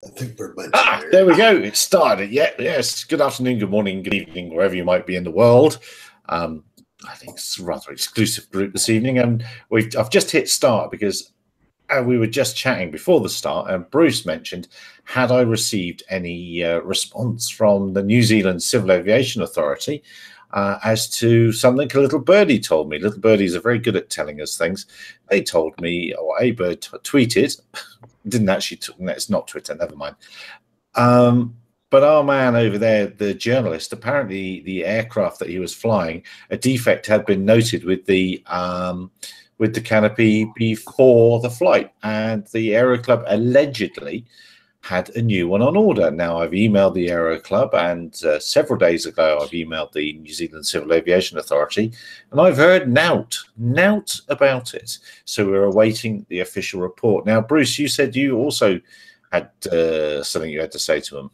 I think we're meant to. There we go. It started. Yes. Good afternoon, good morning, good evening, wherever you might be in the world. I think it's a rather exclusive group this evening, and I've just hit start because we were just chatting before the start, and Bruce mentioned, had I received any response from the New Zealand Civil Aviation Authority as to something a little birdie told me. Little birdies are very good at telling us things. They told me, or a bird tweeted, didn't actually, it's not Twitter, never mind. But our man over there, the journalist, apparently the aircraft that he was flying, a defect had been noted with the canopy before the flight, and the Aero Club allegedly had a new one on order. Now, I've emailed the Aero Club, and several days ago I've emailed the New Zealand Civil Aviation Authority, and I've heard nout about it. So we're awaiting the official report. Now, Bruce, you said you also had something you had to say to them.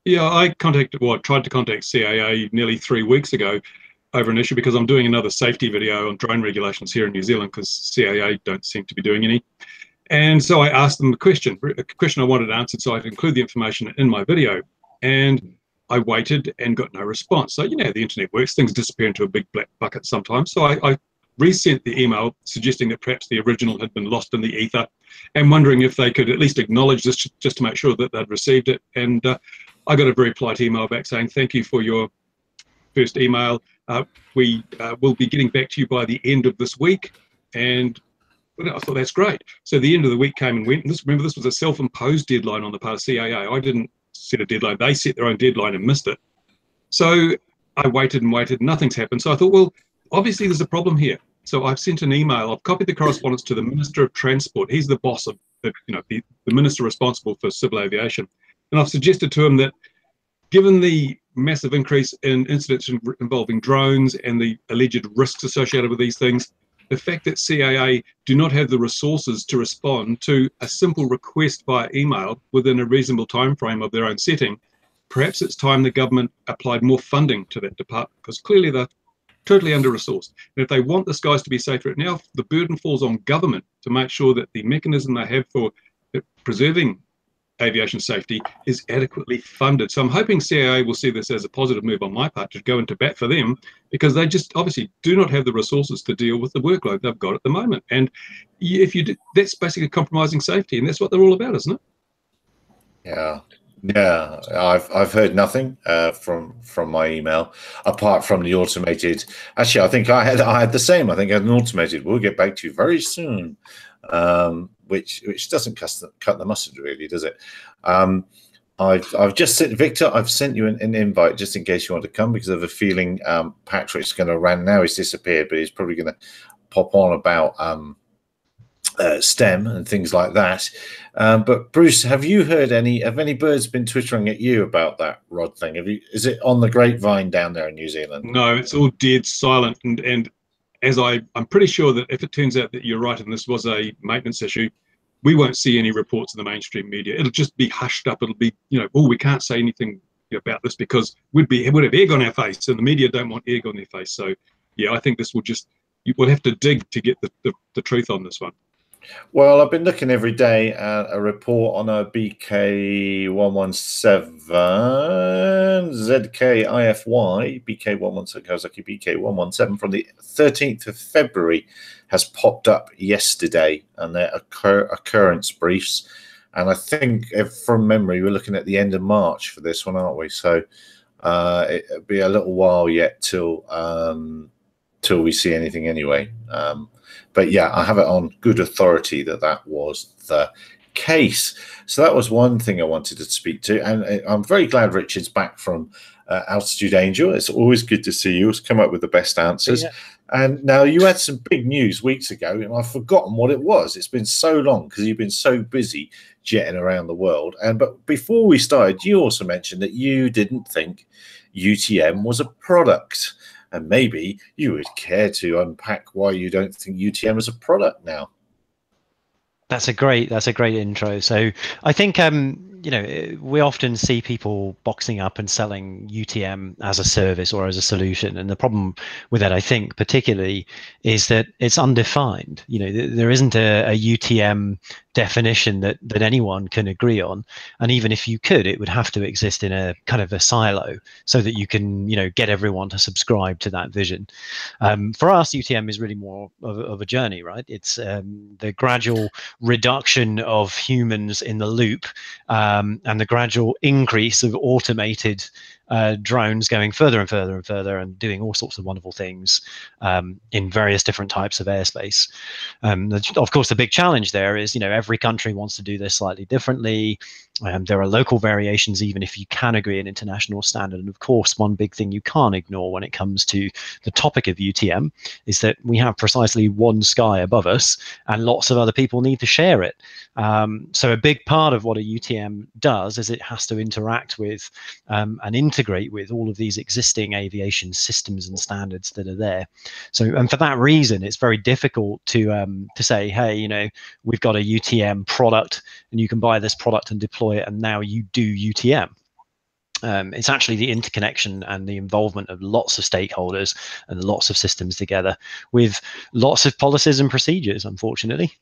Yeah, I tried to contact CAA nearly 3 weeks ago over an issue because I'm doing another safety video on drone regulations here in New Zealand because CAA don't seem to be doing any. And so I asked them a question I wanted answered so I could include the information in my video. And I waited and got no response. So, you know, the internet works, things disappear into a big black bucket sometimes. So I resent the email suggesting that perhaps the original had been lost in the ether and wondering if they could at least acknowledge this just to make sure that they'd received it. And I got a very polite email back saying, thank you for your first email. We will be getting back to you by the end of this week. And I thought, that's great. So the end of the week came and went. And remember, this was a self-imposed deadline on the part of CAA. I didn't set a deadline. They set their own deadline and missed it. So I waited and waited. Nothing's happened. So I thought, well, obviously there's a problem here. So I've sent an email. I've copied the correspondence to the Minister of Transport. He's the boss of the minister responsible for civil aviation. And I've suggested to him that given the massive increase in incidents involving drones and the alleged risks associated with these things, the fact that CAA do not have the resources to respond to a simple request via email within a reasonable time frame of their own setting, perhaps it's time the government applied more funding to that department, because clearly they're totally under-resourced. And if they want the skies to be safer now, the burden falls on government to make sure that the mechanism they have for preserving aviation safety is adequately funded. So I'm hoping CAA will see this as a positive move on my part to go into bat for them, because they just obviously do not have the resources to deal with the workload they've got at the moment. And if you do, that's basically compromising safety, and that's what they're all about, isn't it? Yeah, I've heard nothing from my email apart from the automated. Actually, I think I had the same. I think I had an automated. We'll get back to you very soon. Which doesn't cut the mustard, really, does it? I've just sent Victor. I've sent you an invite just in case you want to come, because I have a feeling Patrick's going to run now. He's disappeared, but he's probably going to pop on about STEM and things like that. But Bruce, have you heard have any birds been twittering at you about that rod thing? Is it on the grapevine down there in New Zealand? No, it's all dead silent, and as I'm pretty sure that if it turns out that you're right and this was a maintenance issue, we won't see any reports in the mainstream media. It'll just be hushed up. It'll be, oh, we can't say anything about this because we'd have egg on our face, and the media don't want egg on their face. So, yeah, I think this will we'll have to dig to get the truth on this one. Well, I've been looking every day at a report on a BK117 ZKIFY BK117 Kawasaki BK117 from the 13th of February has popped up yesterday, and they're occurrence briefs. And I think, from memory, we're looking at the end of March for this one, aren't we? So it'll be a little while yet till we see anything anyway. But yeah, I have it on good authority that was the case. So that was one thing I wanted to speak to. And I'm very glad Richard's back from Altitude Angel. It's always good to see you. It's come up with the best answers. Yeah. And now you had some big news weeks ago, and I've forgotten what it was. It's been so long because you've been so busy jetting around the world. But before we started, you also mentioned that you didn't think UTM was a product. And maybe you would care to unpack why you don't think UTM is a product now. That's a great intro. So I think we often see people boxing up and selling UTM as a service or as a solution. And the problem with that, I think, particularly, is that it's undefined. There isn't a UTM definition that anyone can agree on. And even if you could, it would have to exist in a kind of a silo so that you can, get everyone to subscribe to that vision. For us, UTM is really more of a journey, right? It's the gradual reduction of humans in the loop, and the gradual increase of automated drones going further and further and further and doing all sorts of wonderful things in various different types of airspace. Of course, the big challenge there is, every country wants to do this slightly differently. There are local variations, even if you can agree an international standard. And of course, one big thing you can't ignore when it comes to the topic of UTM is that we have precisely one sky above us, and lots of other people need to share it. So a big part of what a UTM does is it has to interact with and integrate with all of these existing aviation systems and standards that are there. So, and for that reason, it's very difficult to say, hey, we've got a UTM product, and you can buy this product and deploy it, and now you do UTM. It's actually the interconnection and the involvement of lots of stakeholders and lots of systems together with lots of policies and procedures, unfortunately.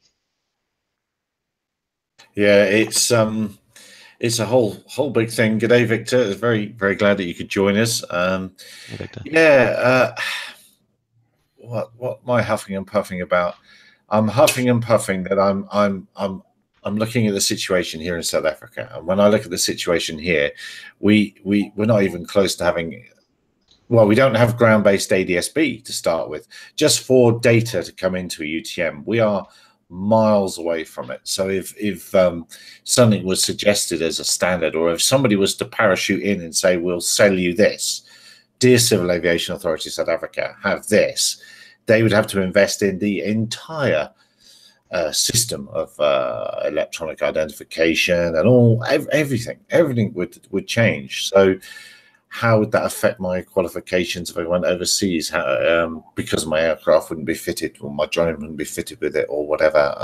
Yeah, it's a whole big thing. G'day, Victor. It's very, very glad that you could join us. Hey, Victor. Yeah, what am I huffing and puffing about? I'm huffing and puffing that I'm looking at the situation here in South Africa, and when I look at the situation here, we're not even close to having. Well, we don't have ground-based ADS-B to start with. Just for data to come into a UTM, we are miles away from it. So if something was suggested as a standard, or if somebody was to parachute in and say, we'll sell you this, dear Civil Aviation Authority South Africa, have this, they would have to invest in the entire system of electronic identification and everything would change. So how would that affect my qualifications if I went overseas? Because my aircraft wouldn't be fitted, or my drone wouldn't be fitted with it, or whatever.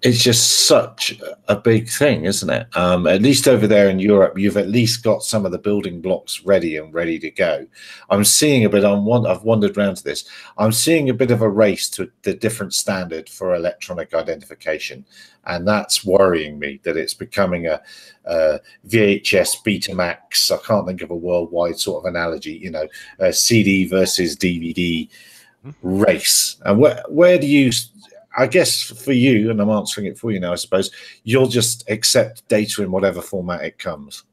It's just such a big thing, isn't it? At least over there in Europe, you've at least got some of the building blocks ready to go. I'm seeing a bit I've wandered around to this. I'm seeing a bit of a race to the different standard for electronic identification. And that's worrying me, that it's becoming a VHS Betamax. I can't think of a worldwide sort of analogy, a CD versus DVD race. And where do you... I guess for you, and I'm answering it for you now, I suppose, you'll just accept data in whatever format it comes.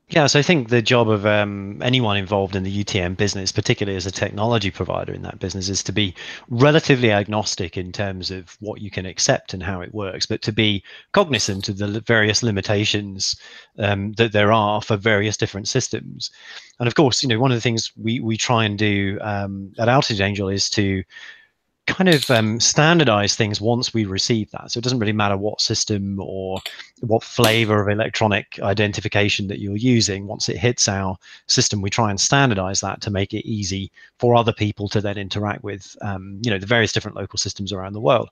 Yeah, so I think the job of anyone involved in the UTM business, particularly as a technology provider in that business, is to be relatively agnostic in terms of what you can accept and how it works, but to be cognizant of the various limitations that there are for various different systems. And of course, one of the things we try and do at Altitude Angel is to kind of standardize things once we receive that. So it doesn't really matter what system or what flavor of electronic identification that you're using. Once it hits our system, we try and standardize that to make it easy for other people to then interact with, the various different local systems around the world.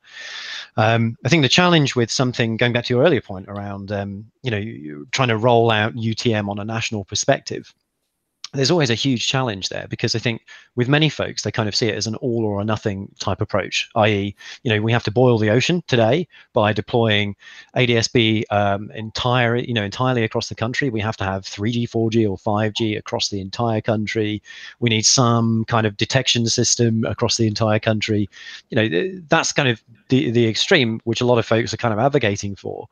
I think the challenge with something, going back to your earlier point around, trying to roll out UTM on a national perspective, there's always a huge challenge there, because I think with many folks, they kind of see it as an all or nothing type approach, i.e., we have to boil the ocean today by deploying ADS-B entirely across the country. We have to have 3G, 4G, or 5G across the entire country. We need some kind of detection system across the entire country. That's kind of the extreme, which a lot of folks are kind of advocating for.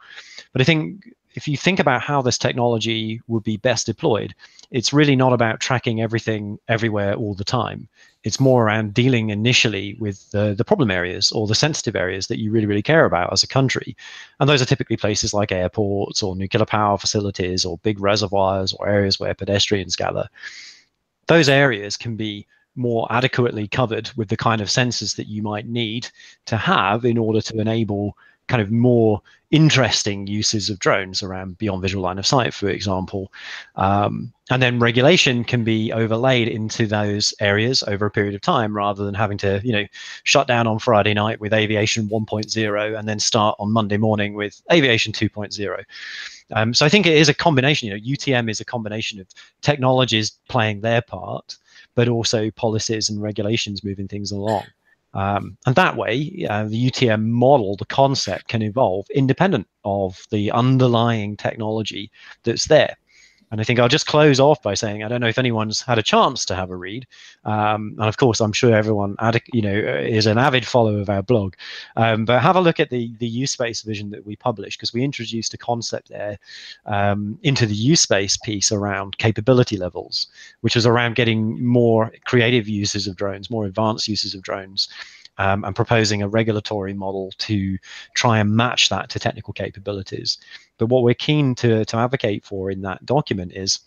But I think if you think about how this technology would be best deployed, it's really not about tracking everything everywhere all the time. It's more around dealing initially with the problem areas or the sensitive areas that you really, really care about as a country. And those are typically places like airports or nuclear power facilities or big reservoirs or areas where pedestrians gather. Those areas can be more adequately covered with the kind of sensors that you might need to have in order to enable kind of more interesting uses of drones around beyond visual line of sight, for example. And then regulation can be overlaid into those areas over a period of time, rather than having to, shut down on Friday night with Aviation 1.0 and then start on Monday morning with Aviation 2.0. So I think it is a combination. UTM is a combination of technologies playing their part, but also policies and regulations moving things along. And that way, the UTM model, the concept, can evolve independent of the underlying technology that's there. And I think I'll just close off by saying, I don't know if anyone's had a chance to have a read. And of course, I'm sure everyone, is an avid follower of our blog. But have a look at the U-Space vision that we published, because we introduced a concept there into the U-Space piece around capability levels, which was around getting more creative uses of drones, more advanced uses of drones. And proposing a regulatory model to try and match that to technical capabilities. But what we're keen to advocate for in that document is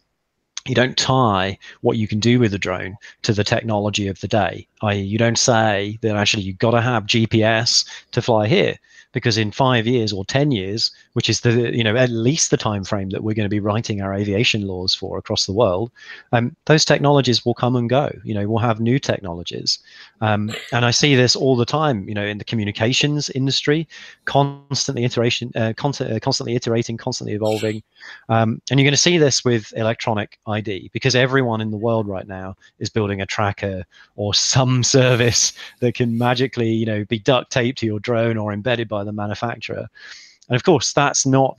you don't tie what you can do with a drone to the technology of the day. I.e., you don't say that actually you've got to have GPS to fly here, because in 5 years or 10 years, which is at least the time frame that we're going to be writing our aviation laws for across the world, those technologies will come and go. We'll have new technologies, and I see this all the time. In the communications industry, constantly iterating, constantly evolving, and you're going to see this with electronic ID, because everyone in the world right now is building a tracker or some service that can magically, be duct taped to your drone or embedded by the manufacturer. And of course, that's not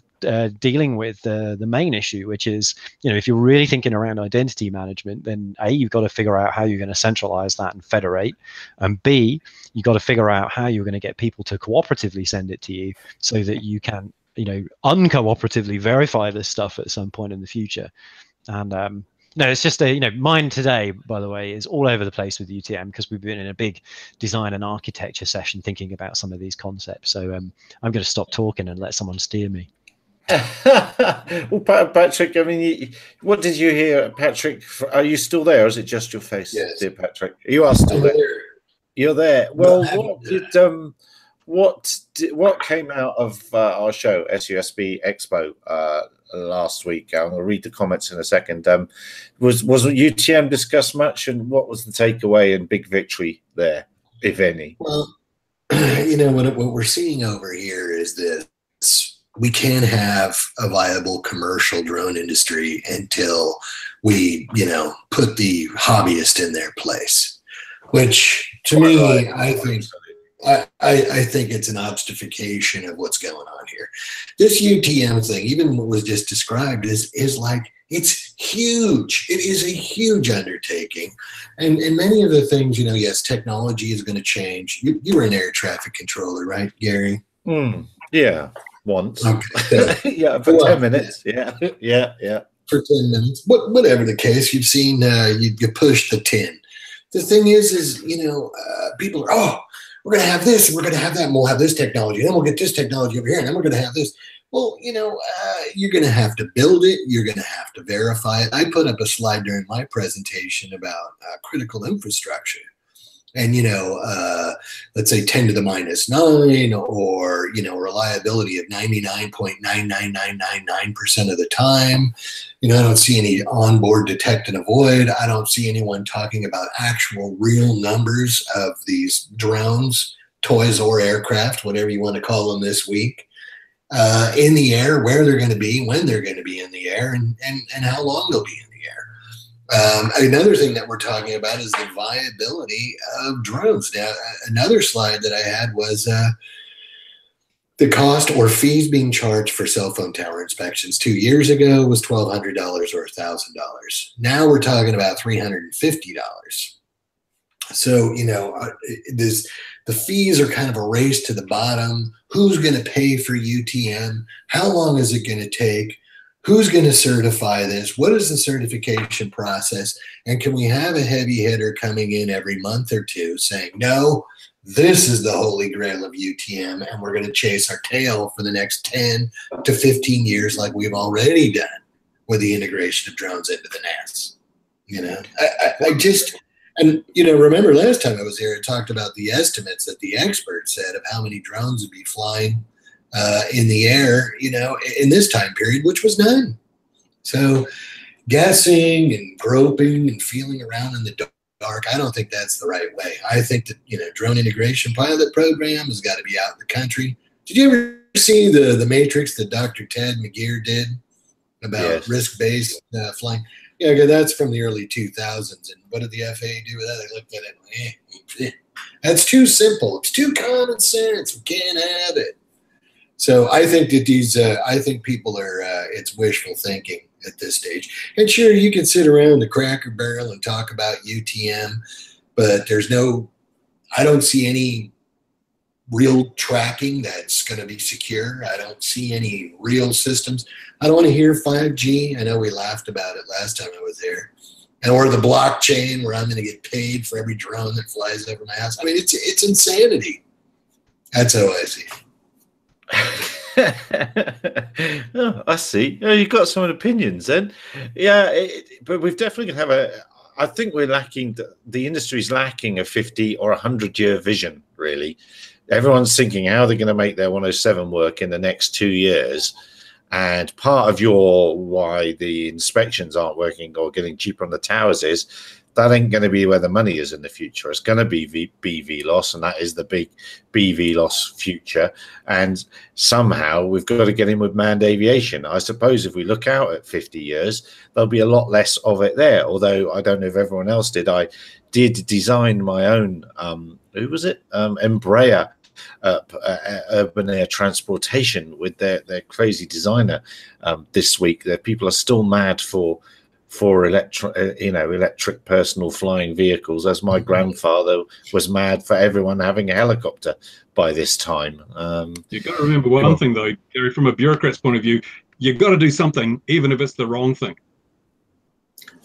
dealing with the main issue, which is, if you're really thinking around identity management, then A, you've got to figure out how you're going to centralize that and federate, and B, you've got to figure out how you're going to get people to cooperatively send it to you so that you can, uncooperatively verify this stuff at some point in the future. And no, it's just mine today, by the way, is all over the place with UTM, because we've been in a big design and architecture session thinking about some of these concepts. So I'm going to stop talking and let someone steer me. Well, Patrick, I mean, what did you hear, Patrick? Are you still there, or is it just your face, yes, dear Patrick? You are still there. You're there. Well, what came out of our show, SUSB Expo, last week? I'm going to read the comments in a second. Was UTM discussed much, and what was the takeaway and big victory there, if any? Well, what we're seeing over here is this: we can't have a viable commercial drone industry until we, put the hobbyist in their place. Which, to me, I think it's an obfuscation of what's going on here. This UTM thing, even what was just described, is like, it's huge. It is a huge undertaking. And many of the things, yes, technology is going to change. You were an air traffic controller, right, Gary? Yeah, once. Okay. Yeah, for 10 minutes. Yeah. For 10 minutes. Whatever the case, you've seen, you push the 10. The thing is people are, we're going to have this and we're going to have that, and we'll have this technology, and then we'll get this technology over here, and then we're going to have this. Well, you're going to have to build it. You're going to have to verify it. I put up a slide during my presentation about critical infrastructure. And, let's say 10 to the minus 9, or, reliability of 99.99999% of the time. I don't see any onboard detect and avoid. I don't see anyone talking about actual real numbers of these drones, toys, or aircraft, whatever you want to call them this week, in the air, where they're going to be, when they're going to be in the air, and how long they'll be in the air. Another thing that we're talking about is the viability of drones. Now, another slide that I had was the cost or fees being charged for cell phone tower inspections. 2 years ago was $1,200 or $1,000. Now we're talking about $350. So, the fees are kind of a race to the bottom. Who's going to pay for UTM? How long is it going to take? Who's going to certify this? What is the certification process? And can we have a heavy hitter coming in every month or two saying, no, this is the holy grail of UTM, and we're going to chase our tail for the next 10 to 15 years like we've already done with the integration of drones into the NAS. Remember last time I was here, I talked about the estimates that the experts said of how many drones would be flying in the air, in this time period, which was none. So guessing and groping and feeling around in the dark, I don't think that's the right way. I think that, drone integration pilot program has got to be out in the country. Did you ever see the matrix that Dr. Ted McGeer did about risk-based flying? Yeah, okay, that's from the early 2000s. And what did the FAA do with that? They looked at it and went, that's too simple. It's too common sense. We can't have it. So I think that I think people are, it's wishful thinking at this stage. And sure, you can sit around the Cracker Barrel and talk about UTM, but I don't see any real tracking that's going to be secure. I don't see any real systems. I don't want to hear 5G. I know we laughed about it last time I was there. Or the blockchain where I'm going to get paid for every drone that flies over my house. I mean, it's insanity. That's how I see it. Oh, I see. Oh, you've got some opinions then. Yeah, but we've definitely going to have I think we're lacking, the industry's lacking a 50 or 100-year vision, really. Everyone's thinking how they're going to make their 107 work in the next 2 years. And part of why the inspections aren't working or getting cheaper on the towers is that ain't going to be where the money is in the future. It's going to be BV loss, and that is the big BV loss future. And somehow we've got to get in with manned aviation. I suppose if we look out at 50 years, there'll be a lot less of it there. Although I don't know if everyone else did. I did design my own, who was it? Embraer. Urban air transportation with their crazy designer this week. That people are still mad for electric personal flying vehicles, as my grandfather was mad for everyone having a helicopter by this time. You've got to remember one thing though, Gary, from a bureaucrat's point of view, you've got to do something even if it's the wrong thing.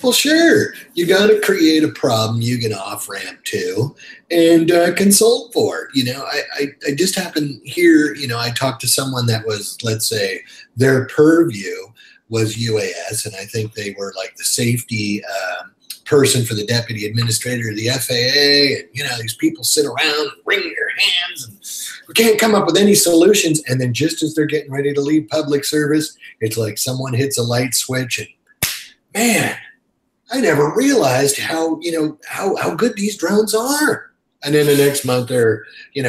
Well, sure. You got to create a problem you can off-ramp to and consult for it. I just happened here, I talked to someone that was, let's say, their purview was UAS, and I think they were like the safety person for the deputy administrator of the FAA. And, these people sit around and wring their hands and we can't come up with any solutions. And then just as they're getting ready to leave public service, it's like someone hits a light switch and, man, I never realized how good these drones are. And then the next month they're,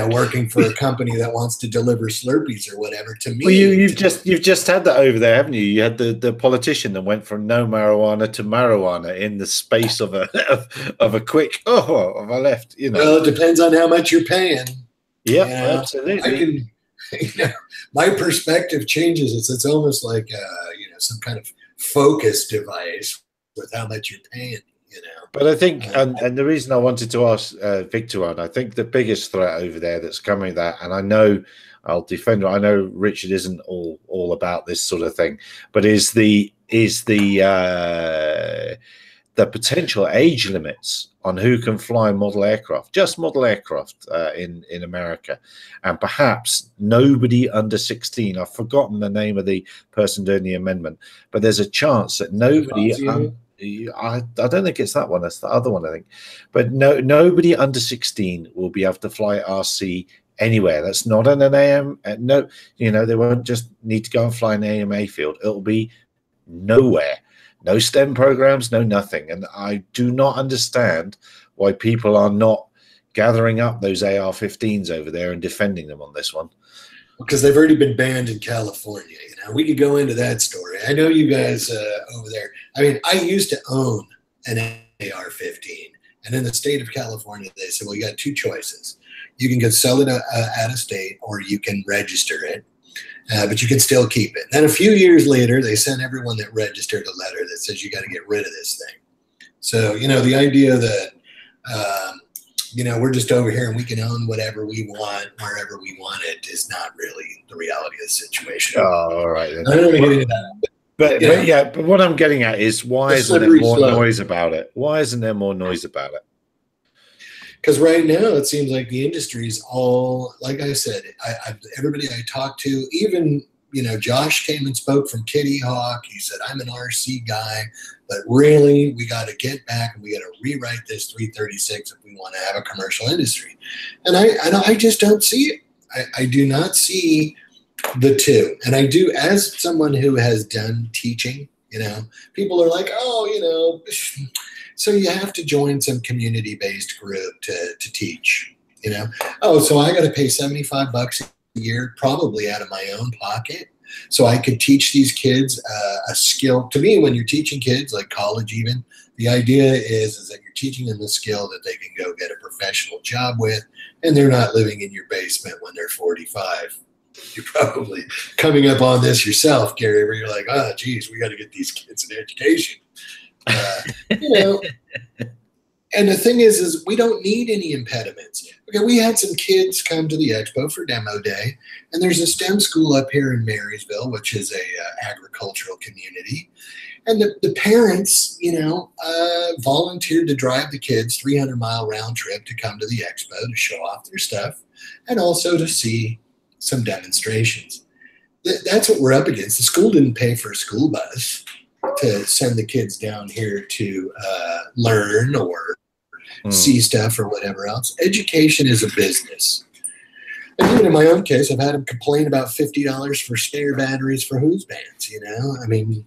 working for a company that wants to deliver Slurpees or whatever. To me, well, you've just had that over there, haven't you? You had the politician that went from no marijuana to marijuana in the space of a quick of a left. Well, it depends on how much you're paying. Yeah, absolutely. My perspective changes. It's almost like some kind of focus device with how much you're paying, But I think, and the reason I wanted to ask Victor on, I think the biggest threat over there that's coming, and I know I'll defend it. I know Richard isn't all about this sort of thing, but is the potential age limits on who can fly model aircraft, just model aircraft in America, and perhaps nobody under 16. I've forgotten the name of the person doing the amendment, but there's a chance that nobody. I don't think it's that one. That's the other one, I think. But nobody under 16 will be able to fly RC anywhere. That's not an AM. No, they won't just need to go and fly an AMA field. It'll be nowhere. No STEM programs, no nothing. And I do not understand why people are not gathering up those AR-15s over there and defending them on this one. Because they've already been banned in California. We could go into that story. I know you guys over there. I mean, I used to own an AR-15, and in the state of California, they said, well, you got two choices. You can go sell it out of state, or you can register it, but you can still keep it. Then a few years later, they sent everyone that registered a letter that says you got to get rid of this thing. So, the idea that we're just over here and we can own whatever we want, wherever we want it, is not really the reality of the situation. Oh, all right. Then. I don't want to get into that. But what I'm getting at is why isn't there more noise about it? Why isn't there more noise about it? Because right now it seems like the industry is all, like I said, everybody I talked to, even, Josh came and spoke from Kitty Hawk. He said, I'm an RC guy, but really we got to get back and we got to rewrite this 336 if we want to have a commercial industry. And I just don't see it. I do not see the two. And I do, as someone who has done teaching, you know, people are like, oh, you know, so you have to join some community-based group to teach, you know. Oh, so I got to pay $75 a year, probably out of my own pocket, so I could teach these kids a skill. To me, when you're teaching kids, like college even, the idea is that you're teaching them the skill that they can go get a professional job with, and they're not living in your basement when they're 45. You're probably coming up on this yourself, Gary, where you're like, oh, geez, we got to get these kids an education. You know, and the thing is we don't need any impediments. Okay, we had some kids come to the Expo for demo day, and there's a STEM school up here in Marysville, which is a agricultural community. And the parents, you know, volunteered to drive the kids 300-mile round trip to come to the Expo to show off their stuff and also to see some demonstrations. That's what we're up against. The school didn't pay for a school bus to send the kids down here to learn or see stuff or whatever else. Education is a business. And even in my own case, I've had them complain about $50 for spare batteries for whose bands, you know? I mean,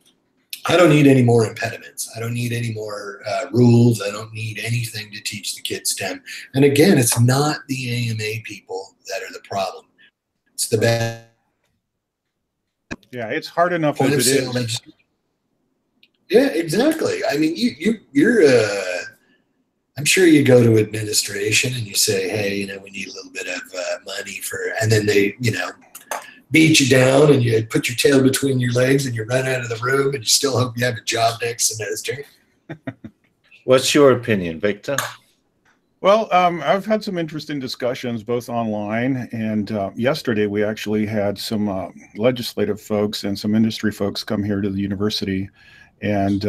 I don't need any more impediments. I don't need any more rules. I don't need anything to teach the kids STEM. And again, it's not the AMA people that are the problem. It's the bad. Yeah, it's hard enough as it is. Yeah, exactly. I mean, you're I'm sure you go to administration and you say, hey, you know, we need a little bit of money for, and then they, you know, beat you down and you put your tail between your legs and you run out of the room and you still hope you have a job next semester. What's your opinion, Victor? Well, I've had some interesting discussions both online and yesterday we actually had some legislative folks and some industry folks come here to the university and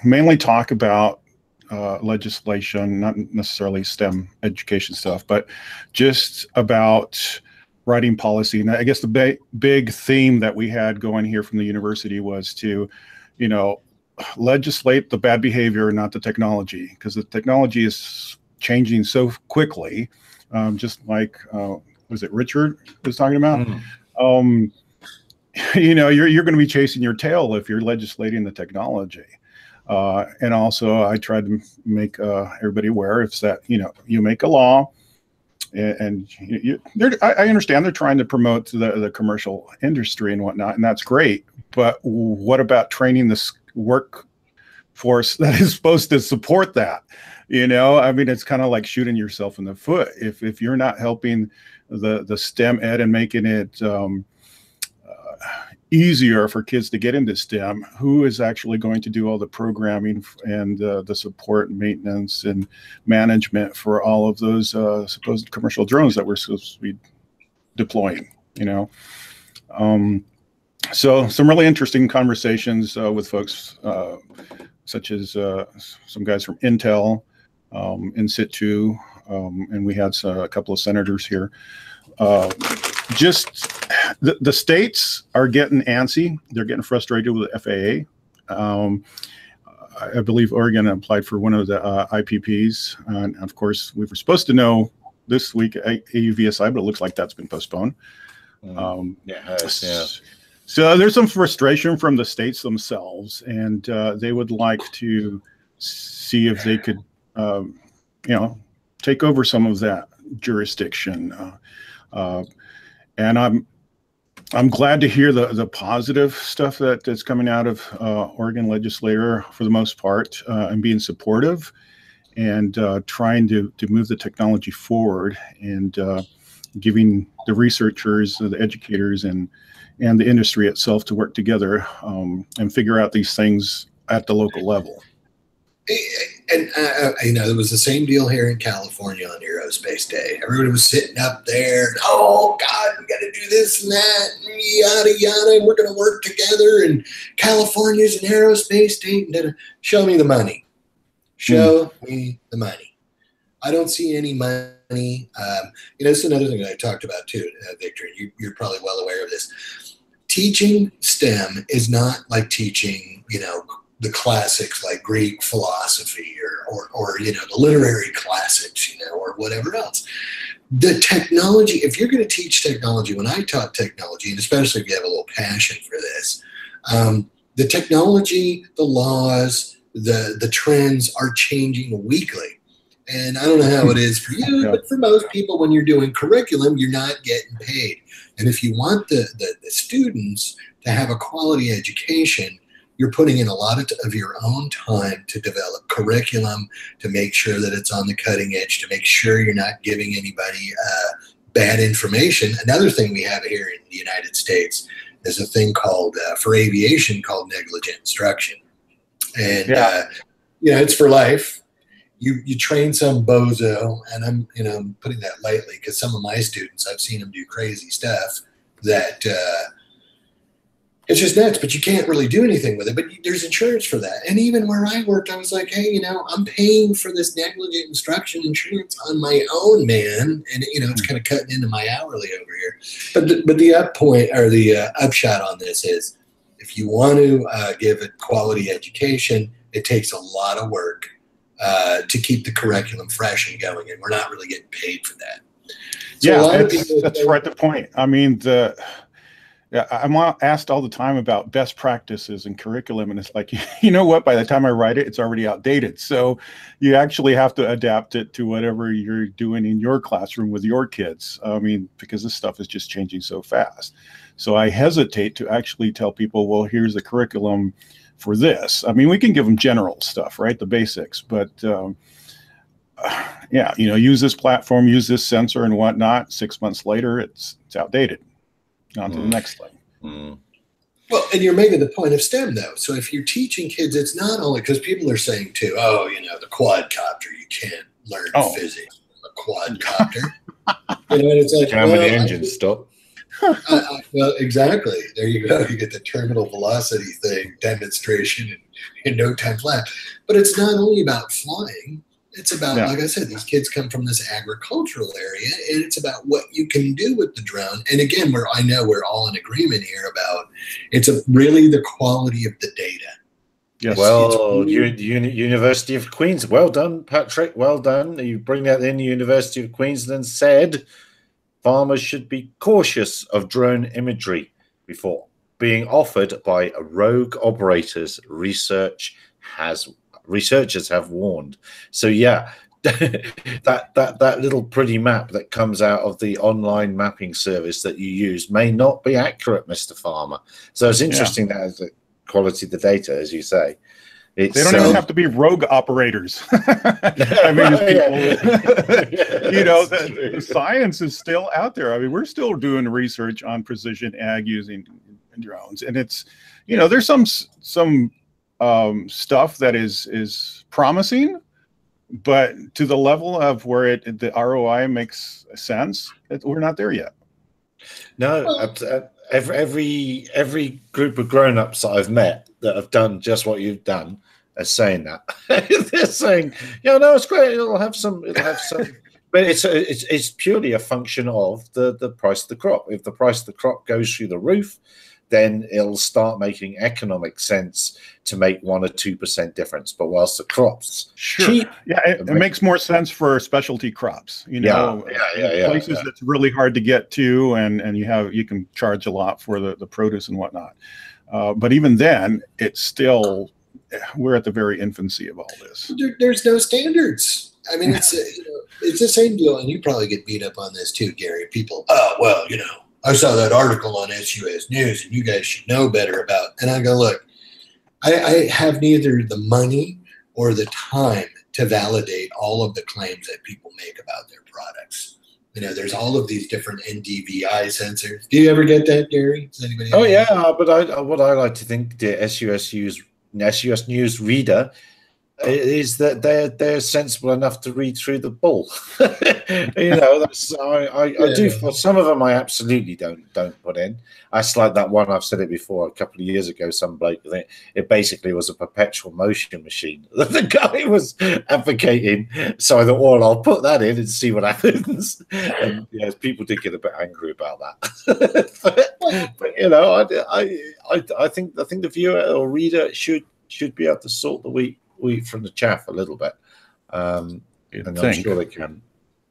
mainly talk about legislation, not necessarily STEM education stuff, but just about writing policy. And I guess the big theme that we had going here from the university was to, you know, legislate the bad behavior, not the technology, because the technology is changing so quickly, just like, was it Richard was talking about? You know, you're going to be chasing your tail if you're legislating the technology. And also I tried to make everybody aware it's that, you know, you make a law and I understand they're trying to promote the commercial industry and whatnot, and that's great. But what about training this workforce that is supposed to support that? You know, I mean, it's kind of like shooting yourself in the foot. If you're not helping the STEM ed and making it easier for kids to get into STEM, who is actually going to do all the programming and the support and maintenance and management for all of those supposed commercial drones that we're supposed to be deploying, you know? So some really interesting conversations with folks such as some guys from Intel, in situ, and we had a couple of senators here. Just the states are getting antsy. They're getting frustrated with the FAA. I believe Oregon applied for one of the IPPs. And of course, we were supposed to know this week AUVSI, but it looks like that's been postponed. Yeah. So there's some frustration from the states themselves, and they would like to see if they could, you know, take over some of that jurisdiction. And I'm glad to hear the positive stuff that's coming out of Oregon legislator for the most part, and being supportive and trying to move the technology forward and giving the researchers, the educators, and the industry itself to work together and figure out these things at the local level. And, you know, it was the same deal here in California on Aerospace Day. Everybody was sitting up there, and, oh, God, we got to do this and that, and yada, yada, and we're going to work together, and California's an aerospace state. And show me the money. Show me the money. I don't see any money. You know, this is another thing that I talked about, too, Victor, and you're probably well aware of this. Teaching STEM is not like teaching, you know, the classics like Greek philosophy or you know, the literary classics, you know, or whatever else. the technology, if you're going to teach technology, when I taught technology, and especially if you have a little passion for this, the technology, the laws, the trends are changing weekly. And I don't know how it is for you, but for most people, when you're doing curriculum, you're not getting paid. And if you want the students to have a quality education, you're putting in a lot of your own time to develop curriculum, to make sure that it's on the cutting edge, to make sure you're not giving anybody bad information. Another thing we have here in the United States is a thing called, for aviation, called negligent instruction. And, it's for life. You train some bozo, and I'm putting that lightly because some of my students, I've seen them do crazy stuff that it's just nuts, but you can't really do anything with it. But there's insurance for that. And even where I worked, I was like, hey, I'm paying for this negligent instruction insurance on my own, man. And, it's kind of cutting into my hourly over here. But the upshot on this is, if you want to give a quality education, it takes a lot of work to keep the curriculum fresh and going. And we're not really getting paid for that. So that's right the point. I mean, I'm asked all the time about best practices and curriculum, and it's like, you know what? By the time I write it, it's already outdated. So you actually have to adapt it to whatever you're doing in your classroom with your kids. I mean, because this stuff is just changing so fast. So I hesitate to actually tell people, well, here's the curriculum for this. I mean, we can give them general stuff, right? The basics, but use this platform, use this sensor and whatnot. 6 months later, it's outdated. On to the next thing. Well, and you're making the point of STEM, though. So if you're teaching kids, it's not only because people are saying too, the quadcopter, you can't learn physics from a quadcopter. And it's like, the engine stop. Well, exactly. There you go. You get the terminal velocity thing demonstration in no time flat. But it's not only about flying. It's about, like I said, these kids come from this agricultural area, and it's about what you can do with the drone. And again, I know we're all in agreement here about it's really the quality of the data. Yes. Well, University of Queens, well done, Patrick, well done. You bring that in. The University of Queensland said farmers should be cautious of drone imagery before being offered by rogue operators. Researchers have warned. So that little pretty map that comes out of the online mapping service that you use may not be accurate, Mr. Farmer. So it's interesting that as the quality of the data, as you say. They don't even have to be rogue operators. I mean, the science is still out there. I mean, we're still doing research on precision ag using drones, and it's, there's some stuff that is promising, but to the level of where the ROI makes sense, we're not there yet. No, every group of grown-ups that I've met that have done just what you've done are saying that. They're saying, no, it's great. It'll have some, but it's purely a function of the price of the crop. If the price of the crop goes through the roof, then it'll start making economic sense to make 1 or 2% difference. But whilst the crops cheap, it makes more sense for specialty crops. Places that's really hard to get to, and you can charge a lot for the produce and whatnot. But even then, it's still, we're at the very infancy of all this. There's no standards. I mean, it's the same deal, and you probably get beat up on this too, Gary. People, I saw that article on SUS News, and you guys should know better about. And I go, look, I have neither the money or the time to validate all of the claims that people make about their products. There's all of these different NDVI sensors. Do you ever get that, Gary? Does anybody? Oh yeah, but what I like to think the SUS News reader is that they're sensible enough to read through the bull. I do. For some of them, I absolutely don't put in. That's like that one, I've said it before, a couple of years ago. Some bloke, it basically was a perpetual motion machine that the guy was advocating. So I thought, well, I'll put that in and see what happens. And people did get a bit angry about that. but I think the viewer or reader should be able to sort the wheat from the chaff a little bit, and I'm sure they can.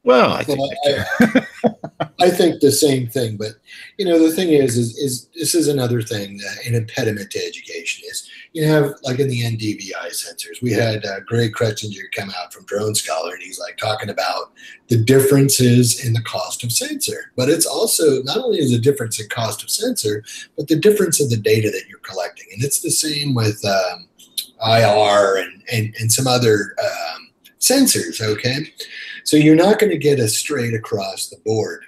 Well, I think I think the same thing, but the thing is this is another thing, an impediment to education is have, like in the NDVI sensors, we had Greg Kretzinger come out from Drone Scholar, and he's like talking about the differences in the cost of sensor, but it's also not only is a difference in cost of sensor, but the difference in the data that you're collecting, and it's the same with IR and some other sensors. Okay, so you're not going to get a straight across the board.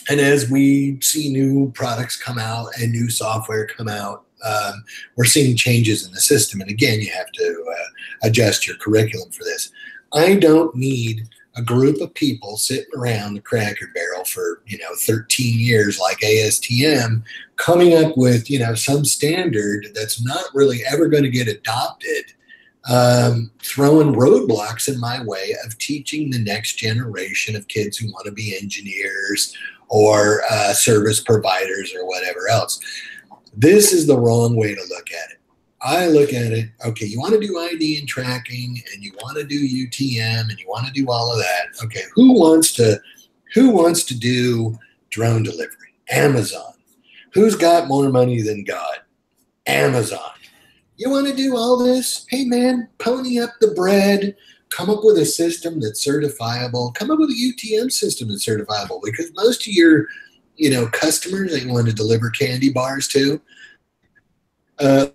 And as we see new products come out and new software come out, we're seeing changes in the system. And again, you have to adjust your curriculum for this. I don't need a group of people sitting around the Cracker Barrel for 13 years like ASTM coming up with some standard that's not really ever going to get adopted, throwing roadblocks in my way of teaching the next generation of kids who want to be engineers or service providers or whatever else. This is the wrong way to look at it. I look at it, okay, you want to do ID and tracking, and you want to do UTM, and you want to do all of that. Okay, who wants to do drone delivery? Amazon. Who's got more money than God? Amazon. You want to do all this? Hey man, pony up the bread. Come up with a system that's certifiable. Come up with a UTM system that's certifiable, because most of your, customers that you want to deliver candy bars to, us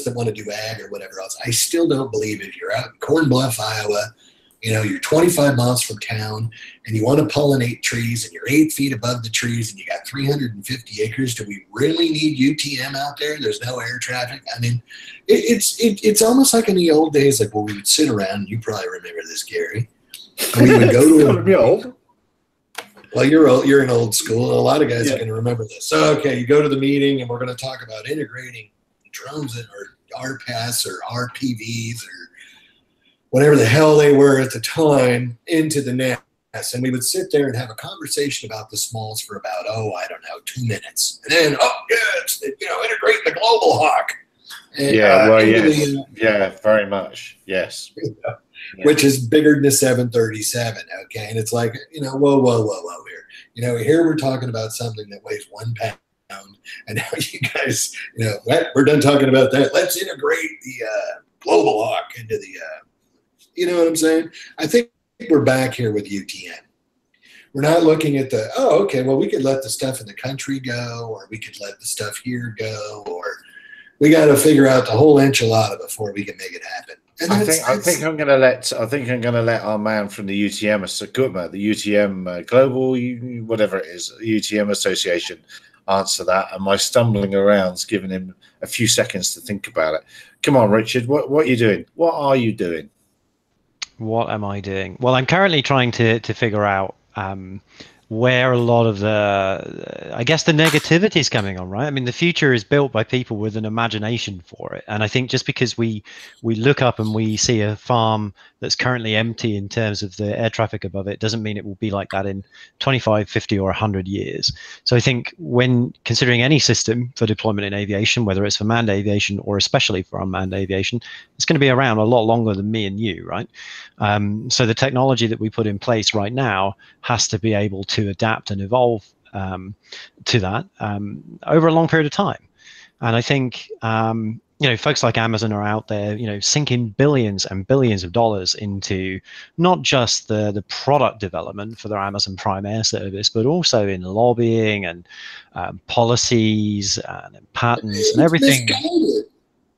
that want to do ag or whatever else, I still don't believe if you're out in Corn Bluff, Iowa, you're 25 miles from town and you want to pollinate trees and you're 8 feet above the trees and you got 350 acres. Do we really need UTM out there? There's no air traffic. I mean, it's almost like in the old days, like where we would sit around, and you probably remember this, Gary. We would go to be old. Well, you're old, you're in old school, and a lot of guys are going to remember this. So, okay, you go to the meeting and we're going to talk about integrating drones or RPAS or RPVs or whatever the hell they were at the time into the nest. And we would sit there and have a conversation about the smalls for about, 2 minutes. And then, integrate the Global Hawk. And, yes. Very much. Yes. Which is bigger than the 737. Okay. And it's like, whoa here. Here we're talking about something that weighs 1 pound. And now you guys, we're done talking about that. Let's integrate the Global Hawk into the, you know what I'm saying? I think we're back here with UTM. We're not looking at we could let the stuff in the country go, or we could let the stuff here go, or we got to figure out the whole enchilada before we can make it happen. And I think I'm going to let our man from the UTM equipment, the UTM Global, whatever it is, UTM Association, answer that. And my stumbling around's giving him a few seconds to think about it. Come on, Richard, what are you doing? What are you doing? What am I doing? Well, I'm currently trying to figure out where a lot of the negativity is coming on, right? I mean, the future is built by people with an imagination for it. And I think just because we look up and we see a farm that's currently empty in terms of the air traffic above it doesn't mean it will be like that in 25, 50 or 100 years. So I think when considering any system for deployment in aviation, whether it's for manned aviation or especially for unmanned aviation, it's going to be around a lot longer than me and you, right? So the technology that we put in place right now has to be able to adapt and evolve to that over a long period of time. And I think folks like Amazon are out there, sinking billions and billions of dollars into not just the product development for their Amazon Prime Air service, but also in lobbying and policies and patents and everything.